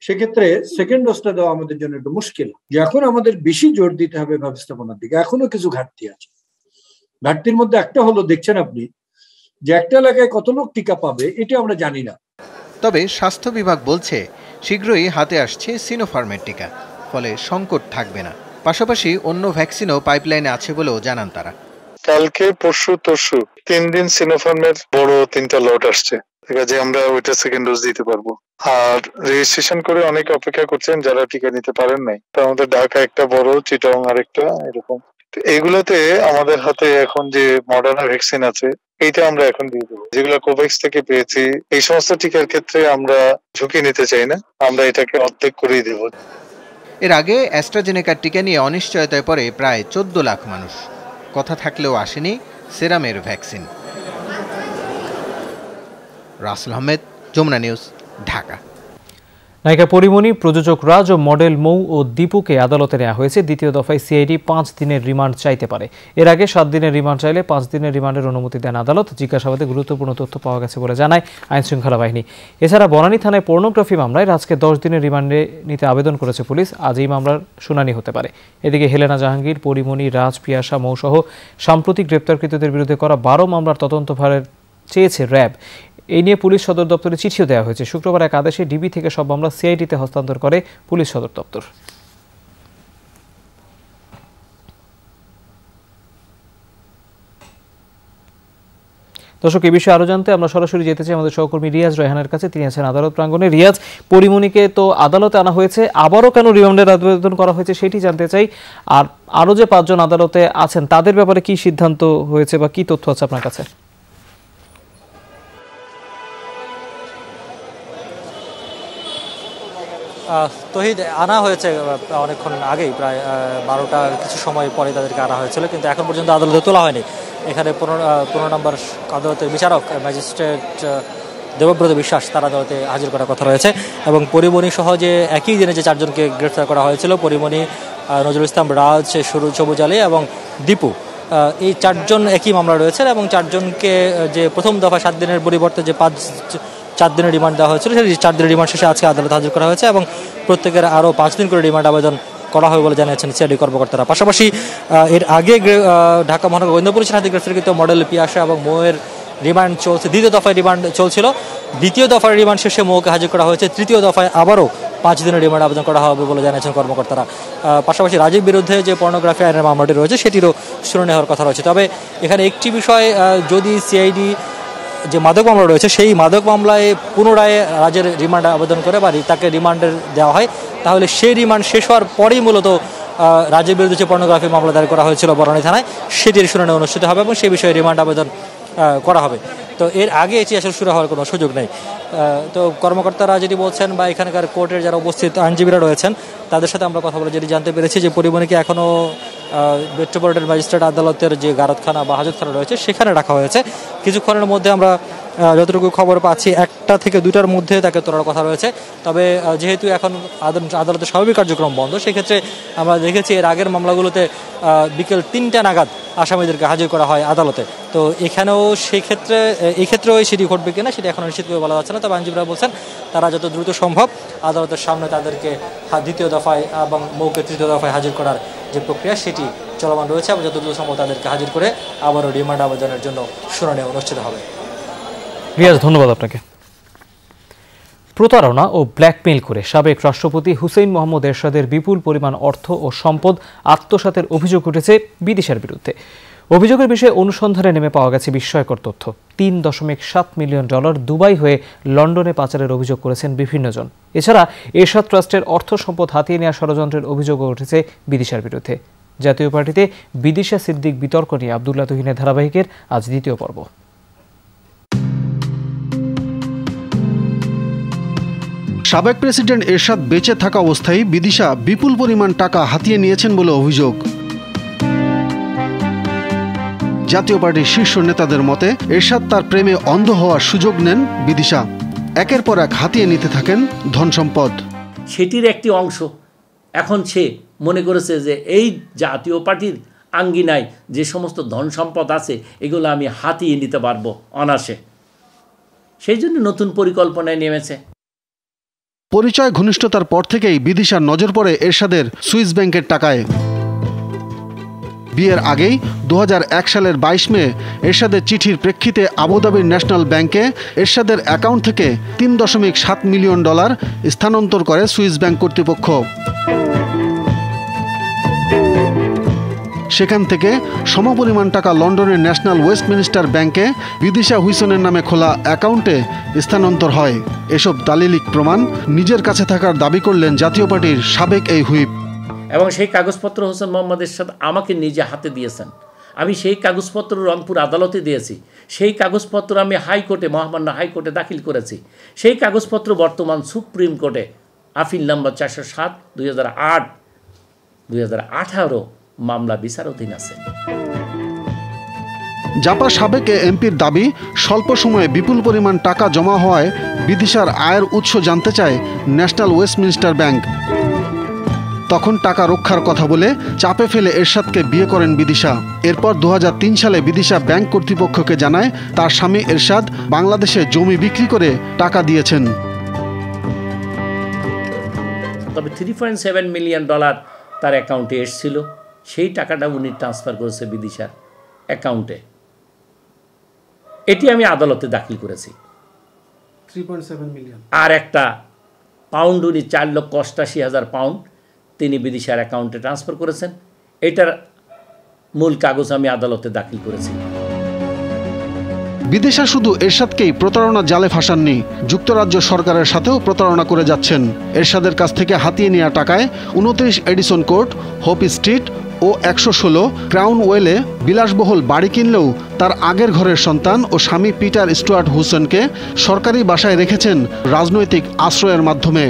সেক্ষেত্রে সেকেন্ড ডোজটা দেওয়া আমাদের জন্য একটু মুশকিল। যে এখন আমাদের বেশি জোর দিতে হবে ব্যবস্থাপনার দিকে। এখনো কিছু ঘাটতি আছে। ঘাটতির মধ্যে একটা হলো, দেখছেন আপনি যে একটা এলাকায় কত লোক টিকা পাবে এটা আমরা জানি না। তবে স্বাস্থ্য বিভাগ বলছে শীঘ্রই হাতে আসছে সিনোফার্মের টিকা, ফলে সংকট থাকবে না। পাশাপাশি অন্য ভ্যাকসিনও পাইপলাইনে আছে বলেও জানান তারা। কালকে পরশু 3 দিন সিনোফার্মের বড় 3টা লট আসছে, ঠিক আছে, আমরা ওইটা সেকেন্ড ডোজ দিতে পারবো। আর রেজিস্ট্রেশন করে অনেকে অপেক্ষা করছেন যারা টিকা নিতে পারেন নাই। তার মধ্যে ঢাকা একটা বড়, চিটাগং আরেকটা, এরকম। এইগুলোতে আমাদের হাতে এখন যে মডার্না ভ্যাকসিন আছে এইটা আমরা এখন দিয়ে দেবো। যেগুলো কোভ্যাক্স থেকে পেয়েছি, এই সমস্ত টিকার ক্ষেত্রে আমরা ঝুঁকি নিতে চাই না, আমরা এটাকে অর্ধেক করেই দেব। এর আগে অ্যাস্ট্রাজেনেকার টিকা নিয়ে অনিশ্চয়তায় পড়ে প্রায় 14 লাখ মানুষ। কথা থাকলেও আসেনি সেরামের ভ্যাকসিন। রাসেল আহমেদ, যমুনা নিউজ, ঢাকা। নায়িকা পরিমণি, প্রযোজক রাজ ও মডেল মৌ ও দীপুকে আদালতে নেওয়া হয়েছে। দ্বিতীয় দফায় সিআইডি 5 দিনের রিমান্ড চাইতে পারে। এর আগে 7 দিনের রিমান্ড চাইলে 5 দিনের রিমান্ডের অনুমতি দেন আদালত। জিজ্ঞাসাবাদে গুরুত্বপূর্ণ তথ্য পাওয়া গেছে বলে জানায় আইনশৃঙ্খলা বাহিনী। এছাড়া বনানী থানায় পর্নোগ্রাফি মামলায় রাজকে 10 দিনের রিমান্ডে নিতে আবেদন করেছে পুলিশ। আজ এই মামলার শুনানি হতে পারে। এদিকে হেলেনা জাহাঙ্গীর, পরিমণি, রাজ, পিয়াসা, মৌসহ সাম্প্রতিক গ্রেপ্তারকৃতদের বিরুদ্ধে করা 12 মামলার তদন্তভার চেয়েছে র্যাব। এই নিয়ে পুলিশ সদর দপ্তরে চিঠিও দেওয়া হয়েছে। শুক্রবার এক আদেশে ডিবি থেকে সব মামলা সিআইডিতে হস্তান্তর করে পুলিশ সদর দপ্তর। দর্শক, এই বিষয়ে আরো জানতে আমরা সরাসরি যেতে চাই আমাদের সহকর্মী রিয়াজ রায়হানের কাছে। তিনি আছেন আদালত প্রাঙ্গণে। রিয়াজ, পরিমণিকে তো আদালতে আনা হয়েছে, আবারও কেন রিমান্ডের আবেদন করা হয়েছে সেটি জানতে চাই। আর আরো যে 5 জন আদালতে আছেন তাদের ব্যাপারে কি সিদ্ধান্ত হয়েছে বা কি তথ্য আছে আপনার কাছে? তহিদ, আনা হয়েছে অনেকক্ষণ আগেই, প্রায় 12টা কিছু সময় পরে তাদেরকে আনা হয়েছিল, কিন্তু এখন পর্যন্ত আদালতে তোলা হয়নি। এখানে 15 নম্বর আদালতের বিচারক ম্যাজিস্ট্রেট দেবব্রত বিশ্বাস তার আদালতে হাজির করার কথা রয়েছে। এবং পরিমণি সহ যে একই দিনে যে 4 জনকে গ্রেফতার করা হয়েছিল, পরিমণি, নজরুল ইসলাম, রাজ, সবুজ আলী এবং দীপু, এই 4 জন একই মামলা রয়েছে। এবং 4 জনকে যে প্রথম দফা 7 দিনের পরিবর্তে যে 4 দিনের রিমান্ড দেওয়া হয়েছিল, সেই 4 দিনের রিমান্ড শেষে আজকে আদালতে হাজির করা হয়েছে এবং প্রত্যেকের আরও 5 দিন করে রিমান্ড আবেদন করা হবে বলে জানিয়েছেন সিআইডি কর্মকর্তারা। পাশাপাশি এর আগে ঢাকা মহানগর গোয়েন্দা পুলিশের হাতে গ্রেফতারকৃত মডেল পিয়াসা এবং মৌয়ের রিমান্ড চলছে। দ্বিতীয় দফায় রিমান্ড চলছিল। দ্বিতীয় দফার রিমান্ড শেষে মৌকে হাজির করা হয়েছে। তৃতীয় দফায় আবারও 5 দিনের রিমান্ড আবেদন করা হবে বলে জানিয়েছেন কর্মকর্তারা। পাশাপাশি রাজীব বিরুদ্ধে যে পর্নোগ্রাফি আইনের মামলাটি রয়েছে সেটিরও শুনানি হওয়ার কথা রয়েছে। তবে এখানে একটি বিষয়, যদি সিআইডি যে মাদক মামলা রয়েছে সেই মাদক মামলায় পুনরায় রাজের রিমান্ড আবেদন করে বা তাকে রিমান্ডের দেওয়া হয়, তাহলে সেই রিমান্ড শেষ হওয়ার পরেই মূলত রাজের বিরুদ্ধে যে পর্নোগ্রাফি মামলা দায়ের করা হয়েছিল বনানী থানায় সেটির শুনানি অনুষ্ঠিত হবে এবং সেই বিষয়ে রিমান্ড আবেদন করা হবে। তো এর আগে এটি আসলে শুরু হওয়ার কোনো সুযোগ নেই। তো কর্মকর্তারা যেটি বলছেন বা এখানকার কোর্টের যারা উপস্থিত আইনজীবীরা রয়েছেন তাদের সাথে আমরা কথা বলে যেটি জানতে পেরেছি যে পরিমণিকে এখনও মেট্রোপলিটন ম্যাজিস্ট্রেট আদালতের যে গারদখানা বা হাজতখানা রয়েছে সেখানে রাখা হয়েছে। কিছুক্ষণের মধ্যে আমরা যতটুকু খবর পাচ্ছি 1টা থেকে 2টার মধ্যে তাকে তোলার কথা রয়েছে। তবে যেহেতু এখন আদালতের স্বাভাবিক কার্যক্রম বন্ধ, সেক্ষেত্রে আমরা দেখেছি এর আগের মামলাগুলোতে বিকেল 3টা নাগাদ আসামিদেরকে হাজির করা হয় আদালতে। তো এখানেও এই ক্ষেত্রেও সেটি ঘটবে কিনা সেটি এখন নিশ্চিতভাবে বলা যাচ্ছে না। তবে আইনজীবীরা বলছেন তারা যত দ্রুত সম্ভব আদালতের সামনে তাদেরকে দ্বিতীয় দফায় এবং মৌকে তৃতীয় দফায় হাজির করার যে প্রক্রিয়া সেটি চলমান রয়েছে এবং যত দ্রুত সম্ভব তাদেরকে হাজির করে আবারও রিমান্ড আবেদনের জন্য শুনানি অনুষ্ঠিত হবে। রিয়াজ, ধন্যবাদ আপনাকে। প্রতারণা ও ব্ল্যাকমেইল করে সাবেক রাষ্ট্রপতি হুসেইন মোহাম্মদ এরশাদের বিপুল পরিমাণ অর্থ ও সম্পদ আত্মসাতের অভিযোগ উঠেছে বিদিশার বিরুদ্ধে। অভিযোগের বিষয়ে অনুসন্ধানে নেমে পাওয়া গেছে বিস্ময়কর তথ্য। $3.7 মিলিয়ন দুবাই হয়ে লন্ডনে পাচারের অভিযোগ করেছেন বিভিন্ন জন। এছাড়া এরশাদ ট্রাস্টের অর্থ সম্পদ হাতিয়ে নেওয়ার ষড়যন্ত্রের অভিযোগও উঠেছে বিদিশার বিরুদ্ধে। জাতীয় পার্টিতে বিদিশা সিদ্দিক বিতর্ক নিয়ে আব্দুল্লাহ তুহিনের ধারাবাহিকের আজ দ্বিতীয় পর্ব। সাবেক প্রেসিডেন্ট এরশাদ বেঁচে থাকা অবস্থায় বিদিশা বিপুল পরিমাণ টাকা হাতিয়ে নিয়েছেন বলে অভিযোগ। জাতীয় পার্টির শীর্ষ নেতাদের মতে এরশাদ তার প্রেমে অন্ধ হওয়ার সুযোগ নেন বিদিশা। একের পর এক হাতিয়ে নিতে থাকেন ধন সম্পদ। সেটির একটি অংশ এখন সে মনে করেছে যে এই জাতীয় পার্টির আঙ্গিনায় যে সমস্ত ধন সম্পদ আছে এগুলো আমি হাতিয়ে নিতে পারবো অনায়াসে, সেই জন্য নতুন পরিকল্পনায় নেমেছে। পরিচয় ঘনিষ্ঠতার পর থেকেই বিদিশার নজর পড়ে এরশাদের সুইস ব্যাংকের টাকায়। বিয়ের আগেই 2001 সালের 22 মে এরশাদের চিঠির প্রেক্ষিতে আবুধাবির ন্যাশনাল ব্যাংকে এরশাদের অ্যাকাউন্ট থেকে $3.7 মিলিয়ন স্থানান্তর করে সুইস ব্যাংক কর্তৃপক্ষ। সেখান থেকে সমপরিমাণ টাকা লন্ডনের ন্যাশনাল ওয়েস্টমিনিস্টার ব্যাংকে বিদিশা হুইসনের নামে খোলা অ্যাকাউন্টে স্থানান্তর হয়। এসব দালিলিক প্রমাণ নিজের কাছে থাকার দাবি করলেন জাতীয় পার্টির সাবেক এই হুইপ। এবং সেই কাগজপত্র হোসেন মোহাম্মদ এরশাদ আমাকে নিজে হাতে দিয়েছেন। আমি সেই কাগজপত্র রংপুর আদালতে দিয়েছি। সেই কাগজপত্র আমি হাইকোর্টে, মহামান্য হাইকোর্টে দাখিল করেছি। সেই কাগজপত্র বর্তমান সুপ্রিম কোর্টে আপিল নাম্বার 407 2008-2018 মামলা বিচারাধীন আছে। জাপা সাবেক এমপির দাবি, স্বল্প সময়ে বিপুল পরিমাণ টাকা জমা হওয়ায় বিদিশার আয়ের উৎস জানতে চায় ন্যাশনাল ওয়েস্টমিনিস্টার ব্যাংক। তখন টাকা রক্ষার কথা বলে চাপে ফেলে এরশাদকে বিয়ে করেন বিদিশা। এরপর 2003 সালে বিদিশা ব্যাংক কর্তৃপক্ষকে জানায় তার স্বামী এরশাদ বাংলাদেশে জমি বিক্রি করে টাকা দিয়েছেন। তবে $3.7 মিলিয়ন তার অ্যাকাউন্টে এসেছিল। সেই টাকাটা উনি ট্রান্সফার করেছে বিদিশার অ্যাকাউন্টে। এটি আমি আদালতে দাখিল করেছি। 3.7 মিলিয়ন। আর একটা পাউন্ড, উনি 4,88,000 পাউন্ড তিনি বিদিশার অ্যাকাউন্টে ট্রান্সফার করেছেন। এটার মূল কাগজ আমি আদালতে দাখিল করেছি। বিদিশা শুধু এরশাদকেই প্রতারণা জালে ফাঁসাননি, যুক্তরাজ্য সরকারের সাথেও প্রতারণা করে যাচ্ছেন। এরশাদের কাছ থেকে হাতিয়ে নেওয়া টাকায় 29 এডিসন কোর্ট, হোপ স্ট্রিট ও 116 ক্রাউন ওয়েলে বিলাসবহুল বাড়ি কিনলেও তার আগের ঘরের সন্তান ও স্বামী পিটার স্টুয়ার্ট হুসেনকে সরকারি বাসায় রেখেছেন রাজনৈতিক আশ্রয়ের মাধ্যমে।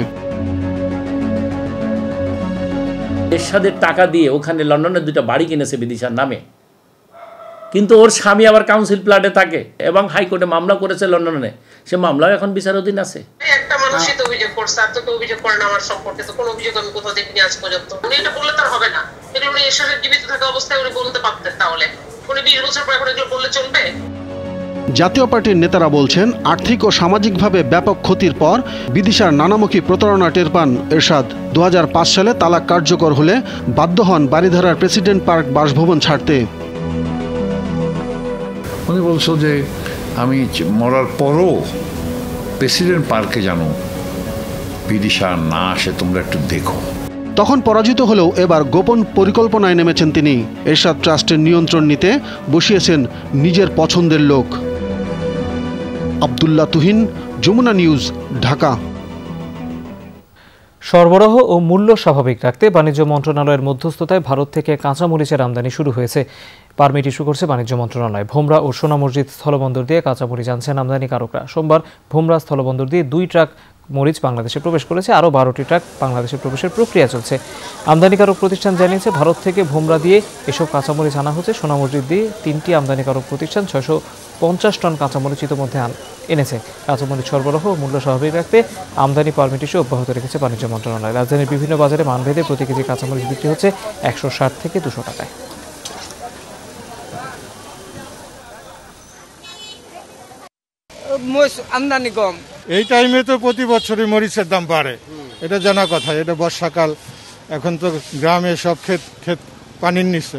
এরশাদের টাকা দিয়ে ওখানে লন্ডনে 2টা বাড়ি কিনেছে বিদিশার নামে, কিন্তু ওর স্বামী আবার কাউন্সিল প্ল্যাটে থাকে এবং হাইকোর্টে মামলা করেছে লন্ডনে। সে মামলাও এখন বিচারাধীন আছে। একটা মানুষই তো অভিযোগ করছে, আর তো কেউ অভিযোগ করে না আমার সম্পর্কে। তো কোনো অভিযোগ আমি কোথাও দেখিনি আজ পর্যন্ত। উনি এটা বললে তার হবে না। এটা উনি এরশাদের জীবিত থাকা অবস্থায় উনি বলতে পারতেন। তাহলে উনি 20 বছর পর এখন এগুলো বললে চলবে? জাতীয় পার্টির নেতারা বলছেন, আর্থিক ও সামাজিকভাবে ব্যাপক ক্ষতির পর বিদিশার নানামুখী প্রতারণা টের পান এরশাদ। 2005 সালে তালাক কার্যকর হলে বাধ্য হন বারিধারার প্রেসিডেন্ট পার্ক বাসভবন ছাড়তে। উনি বলছো যে আমি মরার পরও প্রেসিডেন্ট পার্কে জানো বিদিশা না আসে, তোমরা একটু দেখো। তখন পরাজিত হলেও এবার গোপন পরিকল্পনায় নেমেছেন তিনি। এরশাদ ট্রাস্টের নিয়ন্ত্রণ নিতে বসিয়েছেন নিজের পছন্দের লোক। আব্দুল্লাহ তুহিন, যমুনা নিউজ, ঢাকা। সরবরাহ ও মূল্য স্বাভাবিক রাখতে বাণিজ্য মন্ত্রণালয়ের মধ্যস্থতায় ভারত থেকে কাঁচামরিচের আমদানি শুরু হয়েছে। পারমিট ইস্যু করছে বাণিজ্য মন্ত্রণালয়। ভোমরা ও সোনা মসজিদ স্থলবন্দর দিয়ে কাঁচামরিচ আনছেন আমদানিকারকরা। সোমবার ভোমরা স্থলবন্দর দিয়ে 2 ট্রাক মরিচ বাংলাদেশে প্রবেশ করেছে। আরও 12টি ট্রাক বাংলাদেশে প্রবেশের প্রক্রিয়া চলছে। আমদানিকারক প্রতিষ্ঠান জানিয়েছে, ভারত থেকে ভোমরা দিয়ে এসব কাঁচামরিচ আনা হচ্ছে। সোনা মসজিদ দিয়ে 3টি আমদানিকারক প্রতিষ্ঠান 650 টন কাঁচামরিচ ইতিমধ্যে এনেছে। কাঁচামরিচ সরবরাহ ও মূল্য স্বাভাবিক রাখতে আমদানি পারমিট ইস্যু অব্যাহত রেখেছে বাণিজ্য মন্ত্রণালয়। রাজধানীর বিভিন্ন বাজারে মানভেদে প্রতি কেজি কাঁচামরিচ বিক্রি হচ্ছে 160 থেকে 200 টাকায়। আমদানি কম। এই টাইমে তো প্রতি বছরই মরিচের দাম বাড়ে, এটা জানা কথা। এটা বর্ষাকাল, এখন তো গ্রামে সব ক্ষেত পানির নিচে,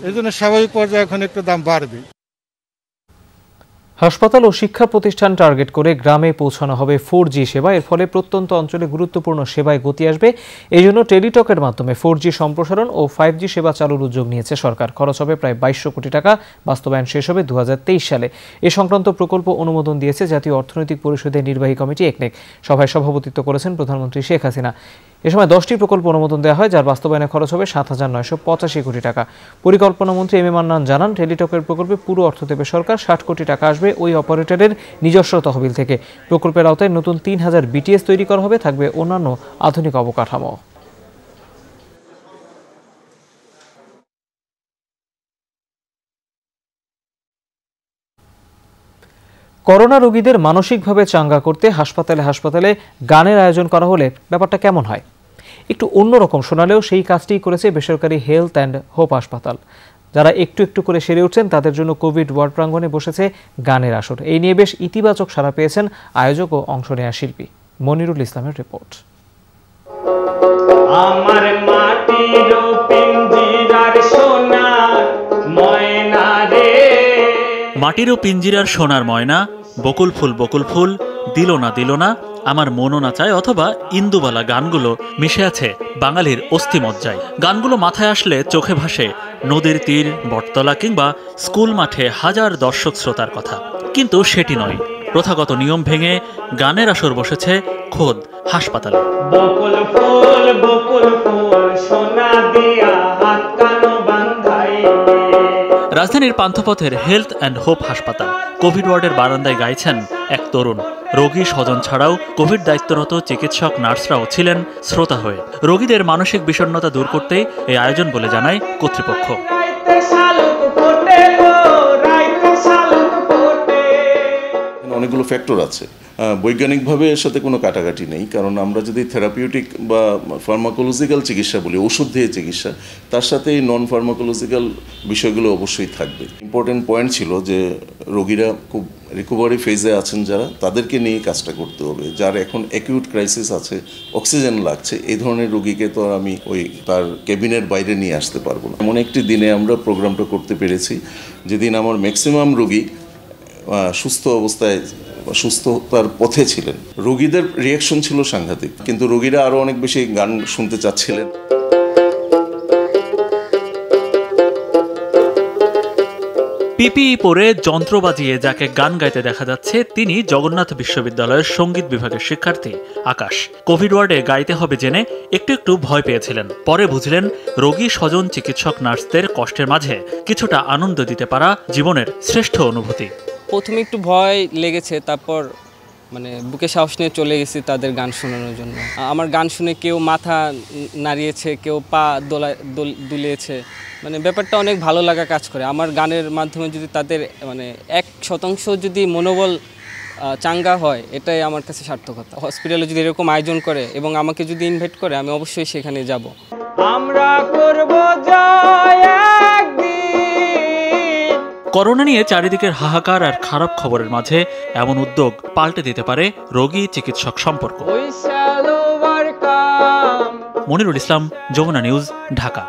এই জন্য স্বাভাবিক পর্যায়ে এখন একটু দাম বাড়বে। হাসপাতাল ও শিক্ষা প্রতিষ্ঠান টার্গেট করে গ্রামে পৌঁছানো হবে 4G সেবা। এর ফলে প্রত্যন্ত অঞ্চলে গুরুত্বপূর্ণ সেবায় গতি আসবে। এই জন্য টেলিটকের মাধ্যমে 4G সম্প্রসারণ ও 5G সেবা চালুর উদ্যোগ নিয়েছে সরকার। খরচ হবে প্রায় 2200 কোটি টাকা। বাস্তবায়ন শেষ হবে 2023 সালে। এ সংক্রান্ত প্রকল্প অনুমোদন দিয়েছে জাতীয় অর্থনৈতিক পরিষদের নির্বাহী কমিটি একনেক। সভায় সভাপতিত্ব করেছেন প্রধানমন্ত্রী শেখ হাসিনা। এ সময় 10টি প্রকল্প অনুমোদন দেওয়া হয়, যার বাস্তবায়নে খরচ হবে 7,985 কোটি টাকা। পরিকল্পনা মন্ত্রী এম এ মান্নান জানান, টেলিটকের প্রকল্পে পুরো অর্থ দেবে সরকার। 60 কোটি টাকা আসবে ওই অপারেটরের নিজস্ব তহবিল থেকে। প্রকল্পের আওতায় নতুন 3000 BTS তৈরি করা হবে, থাকবে অন্যান্য আধুনিক অবকাঠামো। করোনা রোগীদের মানসিকভাবে চাঙ্গা করতে হাসপাতালে গানের আয়োজন করা হলে ব্যাপারটা কেমন হয়? একটু অন্যরকম শোনালেও সেই কাজটিই করেছে বেসরকারি হেলথ অ্যান্ড হোপ হাসপাতাল। যারা একটু একটু করে সেরে উঠছেন তাদের জন্য কোভিড ওয়ার্ড প্রাঙ্গণে বসেছে গানের আসর। এই নিয়ে বেশ ইতিবাচক সাড়া পেয়েছেন আয়োজক ও অংশ নেয়া শিল্পী। মনিরুল ইসলামের রিপোর্ট। আমার মাটির পিঞ্জিরার সোনা মাটিরও পিঞ্জিরার সোনার ময়না, বকুল ফুল দিল না আমার মনও না চায় অথবা ইন্দুবালা গানগুলো মিশে আছে বাঙালির অস্থিমজ্জায়। গানগুলো মাথায় আসলে চোখে ভাসে নদীর তীর, বটতলা কিংবা স্কুল মাঠে হাজার দর্শক শ্রোতার কথা। কিন্তু সেটি নয়, প্রথাগত নিয়ম ভেঙে গানের আসর বসেছে খোদ হাসপাতালে। রাজধানীর পান্থপথের হেলথ অ্যান্ড হোপ হাসপাতাল কোভিড ওয়ার্ডের বারান্দায় গাইছেন এক তরুণ। রোগী স্বজন ছাড়াও কোভিড দায়িত্বরত চিকিৎসক নার্সরাও ছিলেন শ্রোতা হয়ে। রোগীদের মানসিক বিষণ্ণতা দূর করতেই এই আয়োজন বলে জানায় কর্তৃপক্ষ। অনেকগুলো ফ্যাক্টর আছে, বৈজ্ঞানিকভাবে এর সাথে কোনো কাটাকাটি নেই। কারণ আমরা যদি থেরাপিউটিক বা ফার্মাকোলজিক্যাল চিকিৎসা বলি, ওষুধ দিয়ে চিকিৎসা, তার সাথে এই নন ফার্মাকোলজিক্যাল বিষয়গুলো অবশ্যই থাকবে। ইম্পর্টেন্ট পয়েন্ট ছিল যে রোগীরা খুব রিকভারি ফেজে আছেন যারা, তাদেরকে নিয়ে কাজটা করতে হবে। যার এখন অ্যাকিউট ক্রাইসিস আছে, অক্সিজেন লাগছে, এই ধরনের রোগীকে তো আমি তার কেবিনের বাইরে নিয়ে আসতে পারবো না। এমন একটি দিনে আমরা প্রোগ্রামটা করতে পেরেছি যেদিন আমার ম্যাক্সিমাম রোগী সুস্থ অবস্থায়, সুস্থতার পথে ছিলেন। রোগীদের রিয়াকশন ছিল সাংঘাতিক, কিন্তু রোগীরা আরো অনেক বেশি গান শুনতে চাচ্ছিলেন। পিপিই পরে যন্ত্র বাজিয়ে যাকে গান গাইতে দেখা যাচ্ছে তিনি জগন্নাথ বিশ্ববিদ্যালয়ের সঙ্গীত বিভাগের শিক্ষার্থী আকাশ। কোভিড ওয়ার্ডে গাইতে হবে জেনে একটু ভয় পেয়েছিলেন, পরে বুঝলেন রোগী স্বজন চিকিৎসক নার্সদের কষ্টের মাঝে কিছুটা আনন্দ দিতে পারা জীবনের শ্রেষ্ঠ অনুভূতি। প্রথমে একটু ভয় লেগেছে, তারপর বুকে সাহস নিয়ে চলে গেছি তাদের গান শোনানোর জন্য। আমার গান শুনে কেউ মাথা নাড়িয়েছে, কেউ পা দুলিয়েছে, ব্যাপারটা অনেক ভালো লাগা কাজ করে। আমার গানের মাধ্যমে যদি তাদের 1% যদি মনোবল চাঙ্গা হয়, এটাই আমার কাছে সার্থকতা। হসপিটালে যদি এরকম আয়োজন করে এবং আমাকে যদি ইনভাইট করে, আমি অবশ্যই সেখানে যাব। আমরা করব জয় করোনা নিয়ে চারিদিকের হাহাকার আর খারাপ খবরের মাঝে এমন উদ্যোগ পাল্টে দিতে পারে রোগী চিকিৎসক সম্পর্ক। মনিরুল ইসলাম, যমুনা নিউজ, ঢাকা।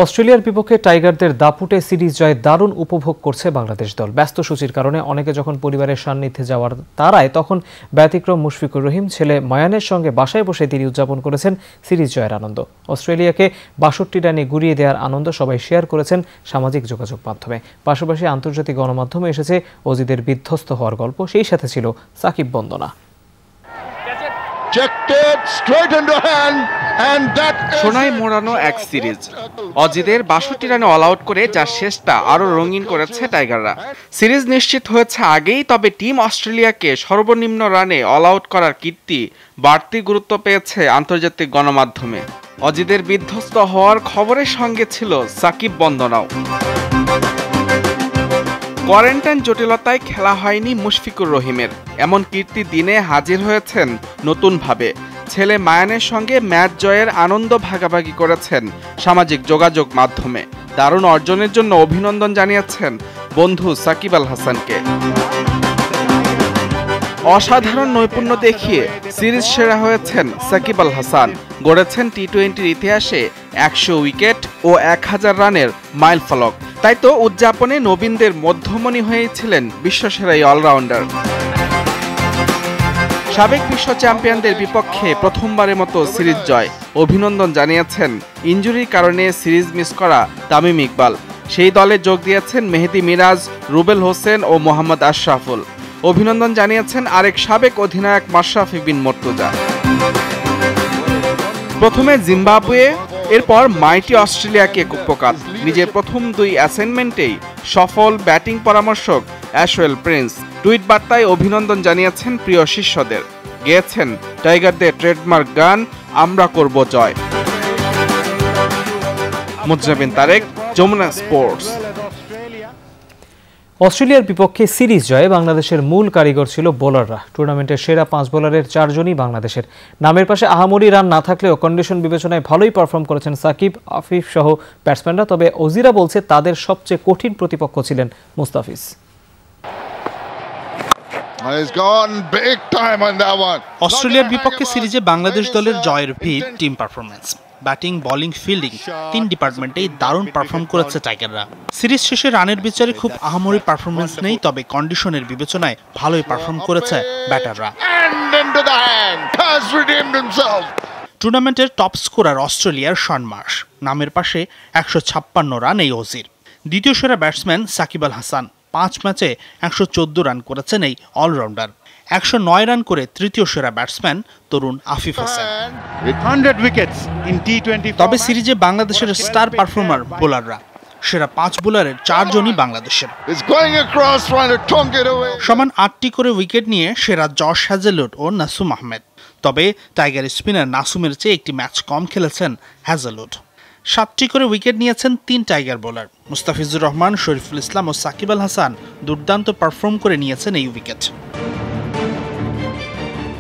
অস্ট্রেলিয়ার বিপক্ষে টাইগারদের দাপুটে সিরিজ জয় দারুণ উপভোগ করছে বাংলাদেশ দল। ব্যস্ত সূচির কারণে অনেকে যখন পরিবারের সান্নিধ্যে যাওয়ার তারায়, তখন ব্যতিক্রম মুশফিকুর রহিম ছেলে ময়ানের সঙ্গে বাসায় বসে তিনি উদযাপন করেছেন সিরিজ জয়ের আনন্দ। অস্ট্রেলিয়াকে 62 রানে গুড়িয়ে দেওয়ার আনন্দ সবাই শেয়ার করেছেন সামাজিক যোগাযোগ মাধ্যমে। পাশাপাশি আন্তর্জাতিক গণমাধ্যমে এসেছে অজিদের বিধ্বস্ত হওয়ার গল্প, সেই সাথে ছিল সাকিব বন্দনা। সোনায় মোড়ানো এক সিরিজ, অজিদের 62 রানে অল আউট করে যার শেষটা আরো রঙিন করেছে টাইগাররা। সিরিজ নিশ্চিত হয়েছে আগেই, তবে টিম অস্ট্রেলিয়াকে সর্বনিম্ন রানে অল আউট করার কীর্তি বাড়তি গুরুত্ব পেয়েছে আন্তর্জাতিক গণমাধ্যমে। অজিদের বিধ্বস্ত হওয়ার খবরের সঙ্গে ছিল সাকিব বন্দনাও। কোয়ারেন্টাইন জটিলতায় খেলা হয়নি মুশফিকুর রহিমের, এমন কীর্তি দিনে হাজির হয়েছেন নতুনভাবে। ছেলে মায়ানের সঙ্গে ম্যাচ জয়ের আনন্দ ভাগাভাগি করেছেন সামাজিক যোগাযোগ মাধ্যমে। দারুণ অর্জনের জন্য অভিনন্দন জানিয়েছেন বন্ধু সাকিব আল হাসানকে। অসাধারণ নৈপুণ্য দেখিয়ে সিরিজ সেরা হয়েছেন সাকিব আল হাসান, গড়েছেন টি-20 ইতিহাসে 100 উইকেট ও 1000 রানের মাইল ফলক। তাই তো উদযাপনে নবীনদের মধ্যমণি হয়েছিলেন বিশ্বসেরা এই অলরাউন্ডার। সাবেক বিশ্ব চ্যাম্পিয়নদের বিপক্ষে প্রথমবারের মতো সিরিজ জয়। অভিনন্দন জানিয়েছেন ইনজুরির কারণে সিরিজ মিস করা তামিম ইকবাল। সেই দলে যোগ দিয়েছেন মেহেদি মিরাজ, রুবেল হোসেন ও মোহাম্মদ আশরাফুল। অভিনন্দন জানিয়েছেন আরেক সাবেক অধিনায়ক মাশরাফি বিন মর্তুজা। প্রথমে জিম্বাবুয়ে, এরপর মাইটি অস্ট্রেলিয়াকে কুপকাত। নিজের প্রথম 2 অ্যাসাইনমেন্টেই সফল ব্যাটিং পরামর্শক অ্যাশওয়েল প্রিন্স। টুইট বার্তায় অভিনন্দন জানিয়েছেন প্রিয় শিষ্যদের, গেয়েছেন টাইগারদের ট্রেডমার্ক গান আমরা করব জয়। মুজরাবিন তারেক, যমুনা স্পোর্টস। অস্ট্রেলিয়ার বিপক্ষে সিরিজ জয়ে বাংলাদেশের মূল কারিগর ছিল বোলাররা। টুর্নামেন্টের সেরা 5 বোলারের 4 জনই বাংলাদেশের। নামের পাশে আহামরি রান না থাকলেও কন্ডিশন বিবেচনায় ভালোই পারফর্ম করেছেন সাকিব, আফিফ সহ ব্যাটসম্যানরা। তবে অজিরা বলছে তাদের সবচেয়ে কঠিন প্রতিপক্ষ ছিলেন মুস্তাফিজ। অস্ট্রেলিয়ার বিপক্ষে সিরিজে বাংলাদেশ দলের জয়ের ভিত team performance. Batting, bowling, fielding 3 ডিপার্টমেন্টেই দারুণ পারফর্ম করেছে টাইগাররা। সিরিজ শেষে রানের বিচারে খুব আহামরি পারফরমেন্স নেই, তবে কন্ডিশনের বিবেচনায় ভালোই পারফর্ম করেছে ব্যাটাররা। টুর্নামেন্টের টপ স্কোরার অস্ট্রেলিয়ার শন মার্শ, নামের পাশে 156 রান এই অজির। দ্বিতীয় সেরা ব্যাটসম্যান সাকিব আল হাসান, 5 ম্যাচে 114 রান করেছেন এই অলরাউন্ডার। 109 রান করে তৃতীয় সেরা ব্যাটসম্যান তরুণ আফিফ হাসান। তবে সিরিজে বাংলাদেশের স্টার পারফর্মার বোলাররা, সেরা 5 বোলারের 4 জনই বাংলাদেশের। সমান 8টি করে উইকেট নিয়ে সেরা জশ হ্যাজেলউড ও নাসুম আহমেদ। তবে টাইগার স্পিনার নাসুমের চেয়ে একটি ম্যাচ কম খেলেছেন হ্যাজেলউড। 7টি করে উইকেট নিয়েছেন 3 টাইগার বোলার। মুস্তাফিজুর রহমান, শরীফুল ইসলাম ও সাকিব আল হাসান দুর্দান্ত পারফর্ম করে নিয়েছেন এই উইকেট।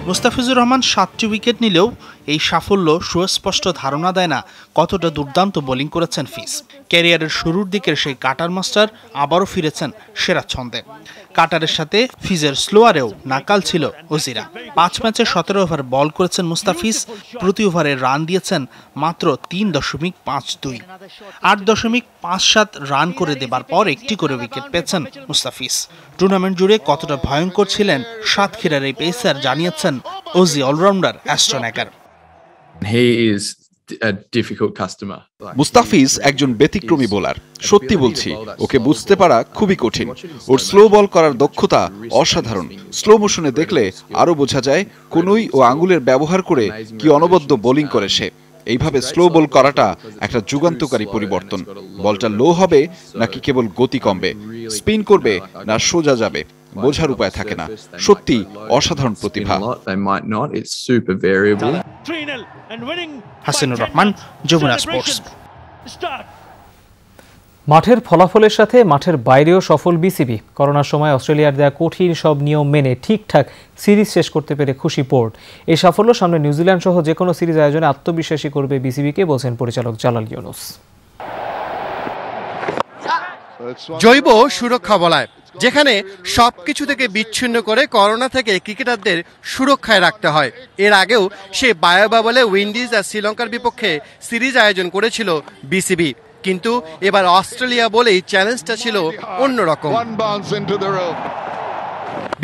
মুস্তাফিজুর রহমান 7টি উইকেট নিলেও এই সাফল্য সুস্পষ্ট ধারণা দেয় না কতটা দুর্দান্ত বোলিং করেছেন ফিজ। ক্যারিয়ারের শুরুর দিকের সেই কাটার মাস্টার আবারও ফিরেছেন সেরা ছন্দে। কাটারের সাথে ফিজের স্লোয়ারেও নাকাল ছিল ওজিরা। 5 ম্যাচে 17 ওভার বল করেছেন মুস্তাফিজ, প্রতি ওভারে রান দিয়েছেন মাত্র 3.52। 8.57 রান করে দেবার পর একটি করে উইকেট পেয়েছেন মুস্তাফিজ। টুর্নামেন্ট জুড়ে কতটা ভয়ঙ্কর ছিলেন সাতক্ষীরার এই পেসার জানিয়েছেন ওজি অলরাউন্ডার অ্যাস্টন এগার। মুস্তাফিজ একজন ব্যতিক্রমী বোলার, সত্যি বলছি, ওকে বুঝতে পারা খুবই কঠিন। ওর স্লো বল করার দক্ষতা অসাধারণ। স্লো মোশনে দেখলে আরো বোঝা যায় কনুই ও আঙ্গুলের ব্যবহার করে কি অনবদ্য বোলিং করে সে। এইভাবে স্লো বল করাটা একটা যুগান্তকারী পরিবর্তন। বলটা লো হবে নাকি কেবল গতি কমবে, স্পিন করবে না সোজা যাবে, বোঝার উপায় থাকে না। সত্যি অসাধারণ প্রতিভা। হাসিনুর রহমান, যমুনা স্পোর্টস। মাঠের ফলাফলের সাথে মাঠের বাইরেও সফল বিসিবি। করোনার সময় অস্ট্রেলিয়ার দেয়া কঠিন সব নিয়ম মেনে ঠিকঠাক সিরিজ শেষ করতে পেরে খুশি পোর্ট। এই সাফল্য সামনে নিউজিল্যান্ড সহ যে কোনো সিরিজ আয়োজনে আত্মবিশ্বাসী করবে বিসিবিকে, বলছেন পরিচালক জালাল ইউনুস। জৈব সুরক্ষা বলয়, যেখানে সবকিছু থেকে বিচ্ছিন্ন করে করোনা থেকে ক্রিকেটারদের সুরক্ষায় রাখতে হয়। এর আগেও সে বায়োবাবলে উইন্ডিজ আর শ্রীলঙ্কার বিপক্ষে সিরিজ আয়োজন করেছিল বিসিবি, কিন্তু এবার অস্ট্রেলিয়া বলেই চ্যালেঞ্জটা ছিল অন্যরকম।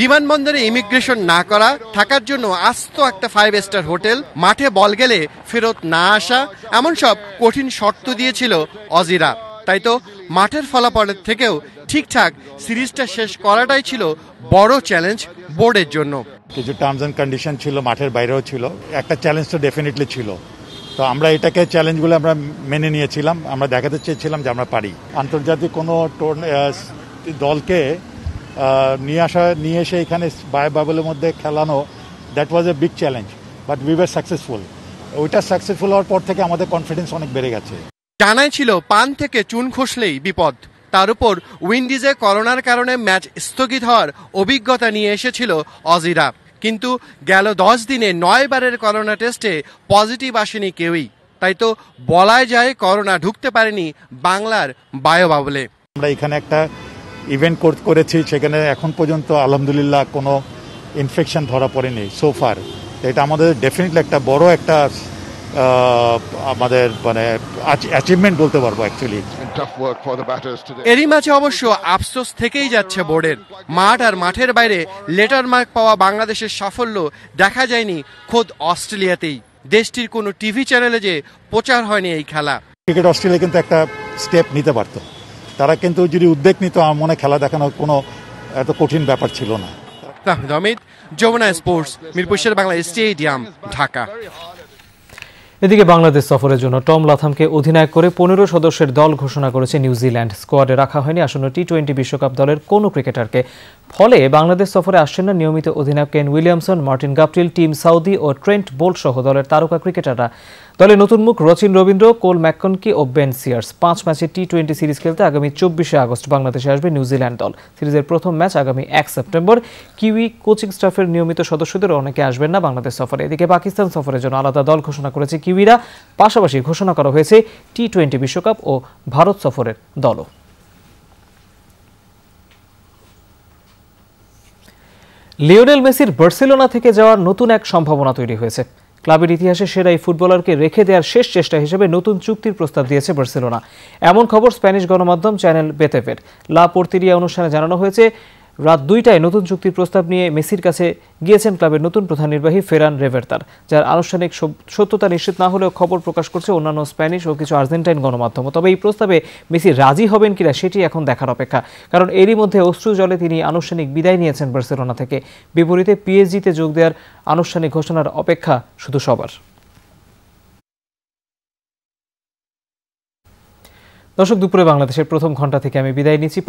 বিমানবন্দরে ইমিগ্রেশন না করা, থাকার জন্য আস্ত একটা 5 স্টার হোটেল, মাঠে বল গেলে ফেরত না আসা, এমন সব কঠিন শর্ত দিয়েছিল অজিরা। তাই তো মাঠের ফলাফলের থেকেও ঠিকঠাক সিরিজটা শেষ করাটাই ছিল বড় চ্যালেঞ্জ বোর্ডের জন্য। কিছু টার্মস এন্ড কন্ডিশন ছিল, মাঠের বাইরেও ছিল, একটা চ্যালেঞ্জ তো ডেফিনেটলি ছিল। তো আমরা এটাকে চ্যালেঞ্জগুলো আমরা মেনে নিয়েছিলাম। আমরা দেখাতে চেয়েছিলাম যে আমরা পারি। আন্তর্জাতিক কোনো দলকে নিয়ে এসে এখানে বায়োবাবলের মধ্যে খেলানো, that was a big challenge, but we were successful. ওইটা সাকসেসফুল হওয়ার পর থেকে আমাদের কনফিডেন্স অনেক বেড়ে গেছে। জানাই ছিল পান থেকে চুন খসলেই বিপদ। তার উপর উইন্ডিজে করোনার কারণে ম্যাচ স্থগিত হওয়ার অভিজ্ঞতা নিয়ে এসেছিল অজিরা, কিন্তু গেল 10 দিনে 9 বারের করোনা টেস্টে পজিটিভ আসেনি কেউই। তাই তো বলাই যায় করোনা ঢুকতে পারেনি বাংলার বায়োবাবলে। আমরা এখানে একটা ইভেন্ট করেছি, সেখানে এখন পর্যন্ত আলহামদুলিল্লাহ কোনো ইনফেকশন ধরা পড়েনি সোফার। এটা আমাদের ডেফিনেটলি একটা বড় একটা আমাদের মানে অ্যাচিভমেন্ট বলতে পারবো অ্যাকচুয়ালি। এরই মাঝে অবশ্য আফসোস থেকেই যাচ্ছে বোর্ডের। মাঠ আর মাঠের বাইরে লেটার মার্ক পাওয়া বাংলাদেশের সাফল্য দেখা যায়নি খোদ অস্ট্রেলিয়াতেই। দেশটির কোনো টিভি চ্যানেলে যে প্রচার হয়নি এই খেলা। ক্রিকেট অস্ট্রেলিয়া কিন্তু একটা স্টেপ নিতে পারত, তারা কিন্তু যদি উদ্যোগ নিত, আমার মনে খেলা দেখানোর কোনো এত কঠিন ব্যাপার ছিল না। Tahmid Ahmed, Jamuna sports, Mirpur Bangla stadium, Dhaka. এদিকে বাংলাদেশ সফরের জন্য টম লাথামকে অধিনায়ক করে 15 সদস্যের দল ঘোষণা করেছে নিউজিল্যান্ড। স্কোয়াডে রাখা হয়নি আসন্ন টি-20 বিশ্বকাপ দলের কোনো ক্রিকেটারকে। ফলে বাংলাদেশ সফরে আসছেন না নিয়মিত অধিনায়ক Kane Williamson, Martin Guptill, Tim Southee ও ট্রেন্ট বোল্ট সহ দলের তারকা ক্রিকেটাররা। দলে নতুন মুখ রচিন রবীন্দ্র, কোল ম্যাককনকি ও বেন সিয়ার্স। 5 ম্যাচে টি-20 সিরিজ খেলতে আগামী 24শে আগস্ট বাংলাদেশে আসবে নিউজিল্যান্ড দল। সিরিজের প্রথম ম্যাচ আগামী 1 সেপ্টেম্বর। কিউই কোচিং স্টাফের নিয়মিত সদস্যদের অনেকে আসবেন না বাংলাদেশ সফরে। এদিকে পাকিস্তান সফরের জন্য আলাদা দল ঘোষণা করেছে কিউইরা। পাশাপাশি ঘোষণা করা হয়েছে টি-20 বিশ্বকাপ ও ভারত সফরের দলও। লিওনেল মেসির বার্সেলোনা থেকে যাওয়ার নতুন এক সম্ভাবনা তৈরি হয়েছে। ক্লাবের ইতিহাসে সেরা এই ফুটবলারকে রেখে দেওয়ার শেষ চেষ্টা হিসেবে নতুন চুক্তির প্রস্তাব দিয়েছে বার্সেলোনা। এমন খবর স্প্যানিশ গণমাধ্যম চ্যানেল বেতেভের। লা পোর্তেরিয়া অনুষ্ঠানে জানানো হয়েছে, রাত 2টায় নতুন চুক্তির প্রস্তাব নিয়ে মেসির কাছে গিয়েছেন ক্লাবের নতুন প্রধান নির্বাহী ফেরান রেভেরতার, যার আনুষ্ঠানিক সত্যতা নিশ্চিত না হলেও খবর প্রকাশ করছে অন্যান্য স্প্যানিশ ও কিছু আর্জেন্টাইন গণমাধ্যম। তবে এই প্রস্তাবে মেসি রাজি হবেন কিনা সেটি এখন দেখার অপেক্ষা, কারণ এরই মধ্যে অশ্রু জলে তিনি আনুষ্ঠানিক বিদায় নিয়েছেন বার্সেলোনা থেকে। বিপরীতে পিএসজিতে যোগ দেওয়ার আনুষ্ঠানিক ঘোষণার অপেক্ষা শুধু সবার। দর্শক, দুপুরে বাংলাদেশের প্রথম ঘন্টা থেকে আমি বিদায় নিচ্ছি।